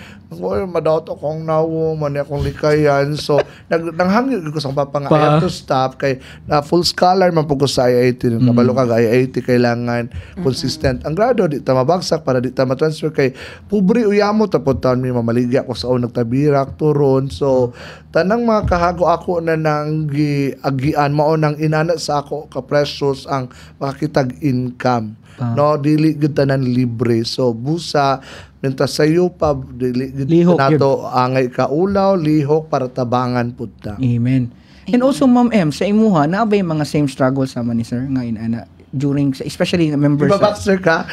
madaot akong nawo man akong likayan so nanghangyo ko sa papa nga I have to stop kay na full scholar man pug ko sa IIT kabalo ka IIT kailangan consistent ang grado di ta mabagsak para di ta ma-transfer kay pobre uyamo tapos taon mi mamaligya ko sa unang tabirak turon so tanang mga kahago ako na nang giagian mao nang inana sa ako ka precious ang makakitag income no dili gud tanan libre so busa minta sayo pa dili gud Lihok nato angay kaulaw lihok para tabangan pud ta. Amen. And also, Ma'am M, sa imuha, naabay mga same struggles sama ni Sir nga inana during, especially members. Iba-boxer ka?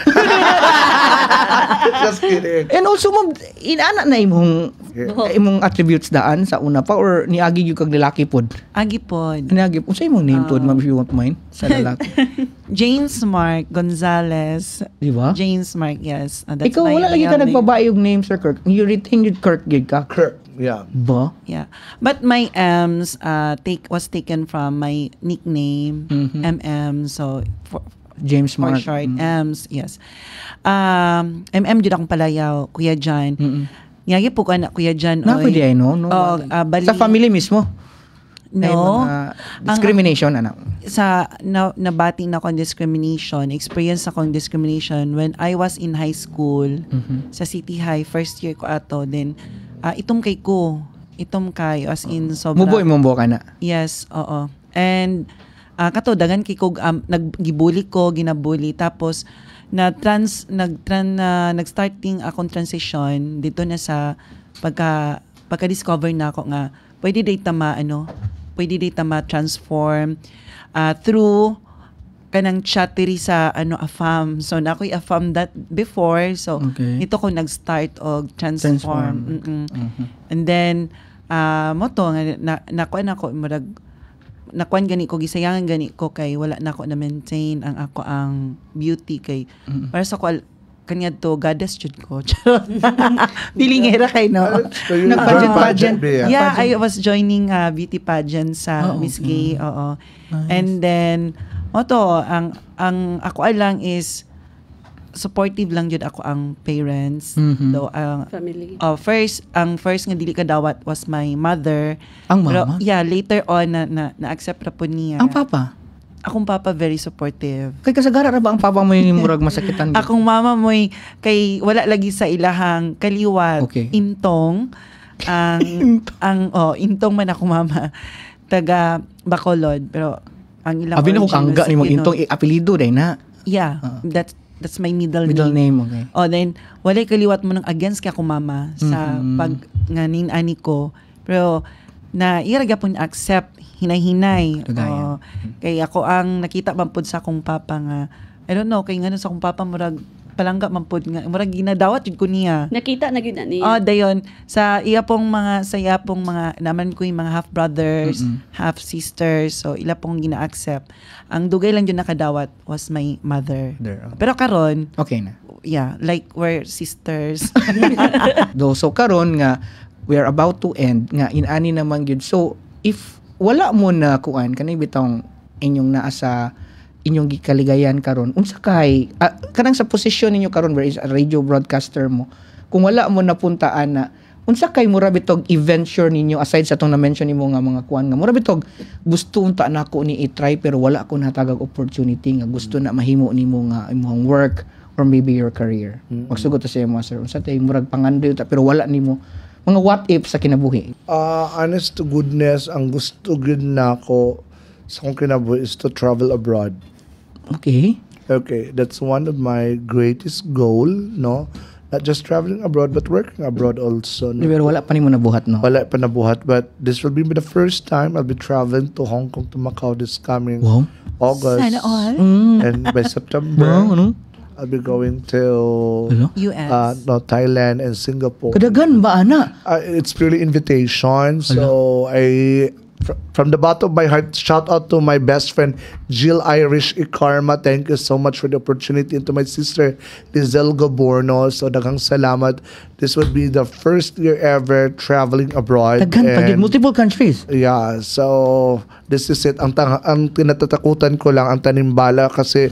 Just kidding. And also, Ma'am, inana na imong attributes daan sa una pa or niagi yung kag lalaki pod? Agi pod. Niagi po. Sa imong name pod, Ma'am, if you want mine, sa lalaki. James Mark Gonzalez. Di ba? James Mark, yes. That's Ikaw, my wala lagi ka real name. nagbabayog name, Sir Kirk. You retain yung Kirk gig ka. Kirk, yeah. Ba? Yeah. But my M's was taken from my nickname, MM. So, James for Mark. short, M's, yes. MM dyan akong palayaw, Kuya John. Ngagi po ka na, Kuya John. Na pwede ay, no? Oh, bali, Sa family mismo? Ay, no. mga discrimination, anak. Sa nabating na akong discrimination, experience akong discrimination when I was in high school, sa City High, first year ko ato, then itom kay as in sobra. Muboy mo ka na. Yes, oo. And kato dagan kay kog naggibuli ko, ginabuli tapos nag-starting akong transition dito na sa pagka-discover na ako nga pwede data ma-transform through kanang chattery sa afam. So na ako'y afam that before. So ito ko nag-start og transform. And then mo to nakuan ako nakuan gani ko gisayangan gani ko kay wala na ako na maintain ang beauty kay para sa ko kanya to goddess jud ko. Dilingera kay no. Nag-pageant. Yeah, I was joining beauty pageant sa Miss Gay. Oo. Nice. And then ang ako lang is supportive lang jud ako ang parents. Though Family. first nga dili ka dawat was my mother. Ang Pero mama? yeah, later on na accept ra po niya. Ang papa? Akong papa very supportive. Kay kasagara ra ba ang papa mo yung murag masakitan? Akong mama mo'y kay wala lagi sa ilahang kaliwat. Okay. Intong intong man ako mama taga Bacolod pero ang ilang Abi na ko origin kangga was ni mong Pinoy. intong apelyido day na. Yeah, that's my middle Name, okay. Then walay kaliwat mo ng against kay ako mama sa pag nganin ani ko. Pero na iraga po accept hinay-hinay. Kagaya. Kay ako ang nakita man pud sa akong papa nga I don't know kay ngano sa akong papa murag palangga man pud nga murag ginadawat jud ko niya. Nakita na gyud na niya. Dayon sa iya pong mga naman ko yung mga half brothers, half sisters, so ila pong gina-accept. Ang dugay lang yun nakadawat was my mother. Pero karon, Okay na. yeah, like we're sisters. So karon nga we are about to end nga inani naman gyud. So if wala mo na kuan kanang bitong inyong naa sa inyong gikaligayan karon unsa kay kanang sa posisyon ninyo karon where is a radio broadcaster mo kung wala mo napuntaan na unsa kay mura bitog adventure ninyo aside sa tong na-mention nimo nga mga kuan nga mura bitog gusto unta nako ni i-try pero wala ko natagag opportunity nga gusto na mahimo nimo nga imong work or maybe your career. Magsugod ta sa imo sir unsa tay murag pangandoy ta pero wala nimo mga what if sa kinabuhi. Honest to goodness, ang gusto gud nako sa akong kinabuhi is to travel abroad. Okay. Okay, that's one of my greatest goal, no? Not just traveling abroad, but working abroad also. No? Pero wala pa nimo nabuhat no. Wala pa nabuhat, but this will be the first time I'll be traveling to Hong Kong to Macau this coming Wow. August. Sana all. And by September, Wow, ano? I'll be going to US. Thailand and Singapore. Kadagan ba ana? It's purely invitation. So from the bottom of my heart, shout out to my best friend Jill Irish Ikarma. Thank you so much for the opportunity, and to my sister Lizelle Gaborno. So daghang salamat. This would be the first year ever traveling abroad. Daghan pa gid, multiple countries. Yeah, so this is it. Ang tinatatakutan ko lang ang tanimbala kasi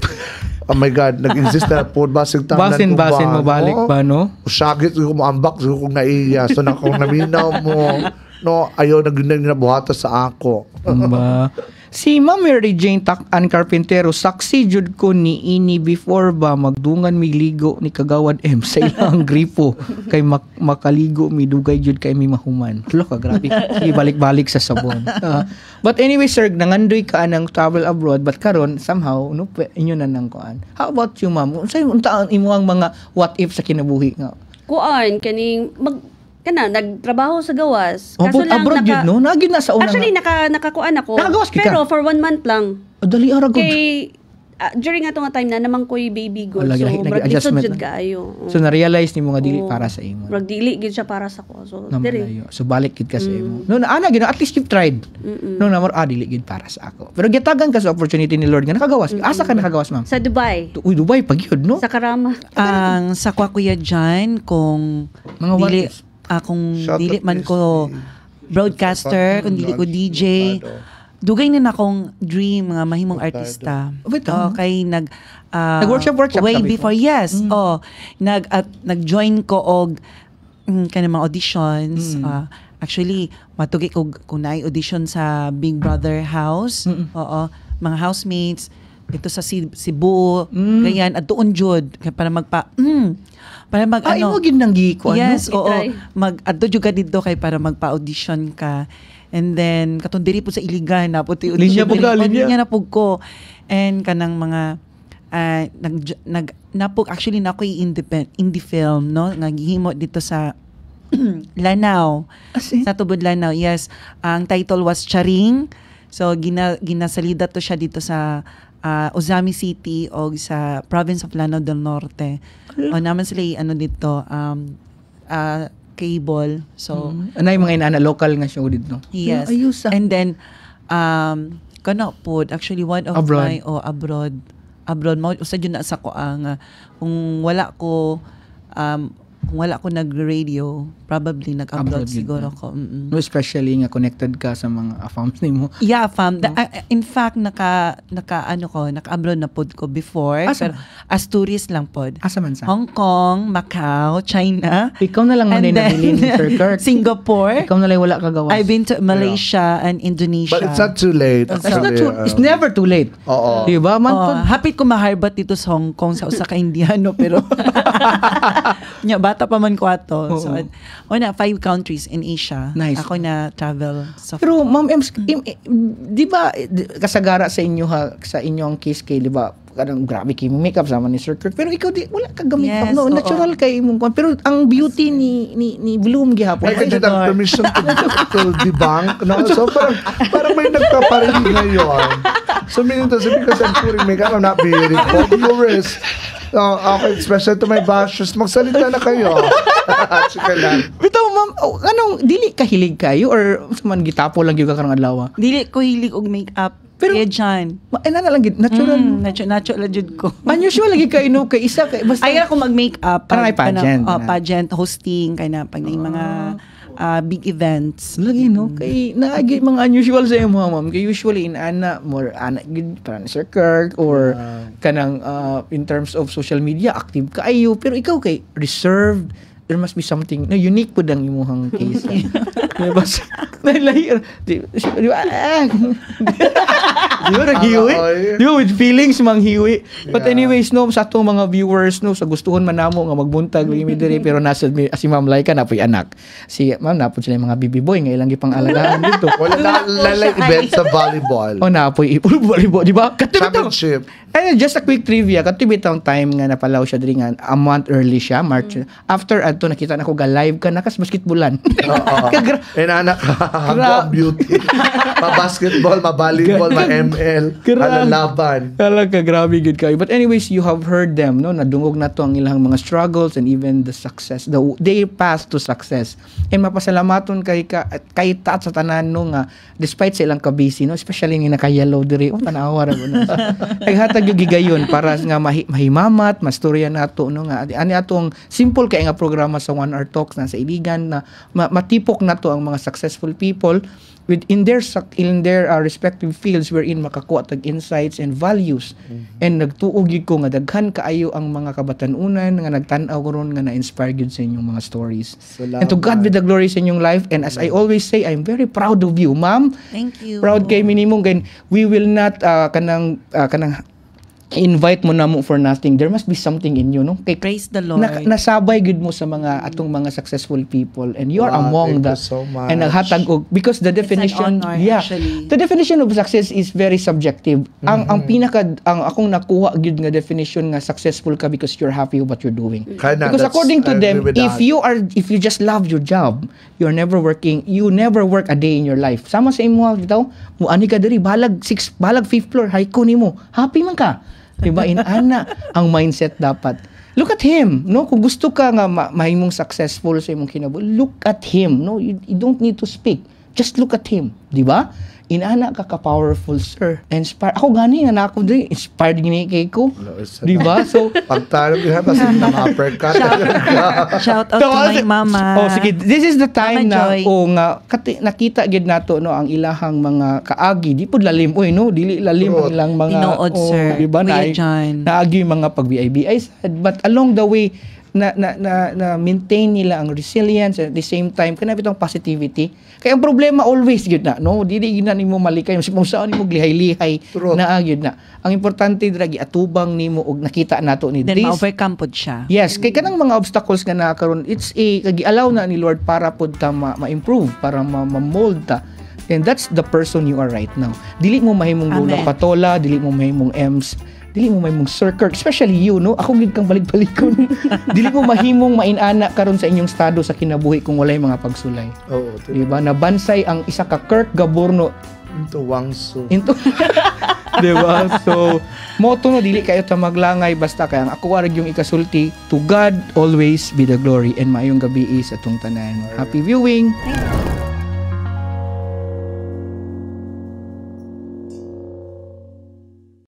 oh my God, nag-exist na po basig tanan Basin mo balik ba no? Usagit ko mo ambak ko naiya. So na kung naminaw mo no, ayaw nabuhata sa ako. Ba. Si Ma'am Mary Jane Takan Carpintero, saksi jud ko ni ini before ba magdungan mi ligo ni Kagawad M sa ilang gripo kay makaligo mi dugay jud kay mi mahuman. Tulo ka grabe. Sige balik-balik sa sabon. But anyway sir, nangandoy ka nang travel abroad but karon somehow no inyo na nang kuan. How about you ma'am? Unsay unta imo ang mga what if sa kinabuhi nga? Kuan kaning nagtrabaho sa gawas. Kaso lang abroad yun, no? Nagin na sa una. Actually, nakakuan ako. Nakagawas ka? Pero for 1 month lang. Dali aragod. Kay, during ato nga time na naman ko'y baby girl. Lagi, So, murag lisod adjustment jud na. kaayo. So, na-realize ni mo nga dili para sa imo. Murag dili gid siya para sa ko. So, Namalayo. So, balik gid ka sa imo. No, ana gid, at least you've tried. No, namor, dili gid para sa ako. Pero gitagan ka sa opportunity ni Lord nga nakagawas. Asa ka nakagawas, ma'am? Sa Dubai. Uy, Dubai, pagyod, no? Sa Karama. Ang sa kwa kuya dyan kung Mga what dili ifs? akong Shout dili out man to ko SC. broadcaster, kung dili ko DJ, dugay na akong dream mga mahimong artista. Wait, Kay Nag-workshop way ka before, yes. Nag-join ko og kanang mga auditions. Actually, matugi ko kung naay audition sa Big Brother house. Oo, mga housemates ito sa Cebu, ganyan, adtoon jud para para mag imo gid nang gikuan, yes, no? oo. Mag-adto jud ka dito kay para magpa-audition ka. And then katon diri po sa Iligan na puti Linya po ka, linya. na pug ko. And kanang mga napug actually na ako indie film no nga gihimo dito sa Lanao. Sa tubod Lanao, yes. Ang title was Charing. So ginasalida to siya dito sa Ozami City o sa province of Lanao del Norte. O naman sila dito cable. So anay mga inana local nga show dito. yes. Ayusa. And then kana po actually one of Abroad. my abroad mo usa jud na sa ko ang kung wala ko nag-radio probably nag-upload Upload yun siguro na. ko. No, especially nga connected ka sa mga accounts nimo. Yeah, fam. In fact, naka-upload na pod ko before. Asa? Pero as tourist lang pod. Asa man sa? Hong Kong, Macau, China. Ikaw na lang and na then nabilin, Sir Kirk. Singapore. Ikaw na lang wala kagawas. I've been to Malaysia and Indonesia. But it's not too late. It's It's not too, it's never too late. Oo. Diba? Hapit ko maharbat dito sa Hong Kong sa usa ka Indiano pero nya bata pa man ko ato. Oo. So 5 countries in Asia. Nice. Ako na travel sa Pero Ma'am Ems, di ba kasagara sa inyo sa inyong case kay, di ba? Kadang grabe kay makeup sama ni Sir Kirk. Pero ikaw di wala ka gamit Yes, no, oo. natural kay imong kwan. Pero ang beauty ni Bloom gihapon. I did have permission to debunk. No? So parang may nagkaparinig ngayon. So meaning to say, because I'm putting makeup, I'm not being for viewers. Okay, especially to my bashers, magsalita na kayo. Chika lang. Bitaw ma'am, anong dili ka hilig kayo or man gitapo lang gyud ka karong adlaw? Dili ko hilig og makeup. Pero- Pero dyan. Ano na lang gid natural. Natural lang jud ko. Unusual lagi kay no kay isa kay basta Ay ako mag-makeup. Parang ay pageant, Pageant, hosting, kaya na pag na yung mga big events. lagi no kay naagi mga unusual sa imo ma'am kay usually in ana more ana gid parang Sir Kirk or kanang in terms of social media active kaayo pero ikaw kay reserved. There must be something no unique pud ang imong case. Diba? Di ba? Di ba naghiwi? Di ba with feelings manghiwi? But anyways no sa atong mga viewers no sa gustuhon man namo nga magbuntag limi diri pero nasa si Ma'am Laika na po'y anak. Si Ma'am na po sila mga baby boy nga ilang gipang-alagaan dito. Wala na lalay event sa volleyball. O na po'y volleyball, di ba? Championship. And just a quick trivia, katibitang time nga napalaw siya diri nga a month early siya, March. After adto nakita na ko ga live ka nakas basketballan. And anak, hanggang beauty. Ma-basketball, ma-volleyball, ma-ML, halalaban. Talaga grabe gud kayo. But anyways, you have heard them, no? Nadungog na to ang ilang mga struggles and even the success, their path to success. And mapasalamaton kay tat sa tanan no nga despite sa ilang kabisi, no? Especially ni naka-yellow diri. Tanawa ra ko na. Ay hatag yung gigayon para nga mahimamat, mastorya nato no nga ani atong simple kay nga programa sa 1 Hour Talks na sa Iligan na matipok nato ang mga successful people in their respective fields wherein makakuha tag insights and values. And nagtuog gyud ko nga daghan kaayo ang mga kabatan-unan nga nagtan-aw karon nga na-inspire gyud sa inyong mga stories. Salamat. And to God be the glory sa inyong life, and as I always say, I'm very proud of you, ma'am. Thank you. Proud kay minimum gain we will not kanang invite mo na mo for nothing. There must be something in you, no? Kay Praise the Lord. nasabay gud mo sa mga atong mga successful people and you are Wow, among thank the you so much. and naghatag og because the definition honor, actually. the definition of success is very subjective. Ang akong nakuha gud nga definition nga successful ka because you're happy with what you're doing. Kinda, Because that's- according to I them, agree with if that. you just love your job, you never work a day in your life. Sama sa imo bitaw, mo ani ka diri balag 5th floor, high ko nimo. Happy man ka. Diba? Ana ang mindset dapat. Look at him, no? Kung gusto ka nga mahimong successful sa imong kinabuhi, look at him, no? You don't need to speak. Just look at him, di ba? Inana ka powerful sir. Inspire ako gani nga na ako din inspired gini kay ko. Di ba? So Pagtarong ka, kasi na-uppercut. Shout out to my mama. Oh, sige, this is the time Mama na Joy. nakita gid nato no ang ilahang mga kaagi di pud lalim no dili lalim ang ilang mga Tinuod, sir. di ba Kuya John. naagi yung mga pag-BIBI but along the way na maintain nila ang resilience at the same time kana bitong positivity kaya ang problema always gyud na no dili gyud na nimo malikay kung saan nimo glihay-lihay True. na gyud na ang importante dragi atubang nimo og nakita nato ni Then this ma-overcome pod siya. yes kay kanang mga obstacles nga nakaroon it's kagi-allow na ni Lord para pod ta ma-improve para ma-mold ta. And that's the person you are right now. Dili mo mahimong Lola Amen. Patola, dili mo mahimong Ems, dili mo mahimong Sir Kirk, especially you, no? Ako gid kang balik-balikon. Dili mo mahimong mainana karon sa inyong estado sa kinabuhi kung walay mga pagsulay. Oo, Diba? Nabansay ang isa ka Kirk Gaborno ito wangso. into diba? So, moto no dili kayo ta maglangay basta kay ang ako warag yung ikasulti. To God always be the glory and maayong gabi sa atong tanan. Happy viewing.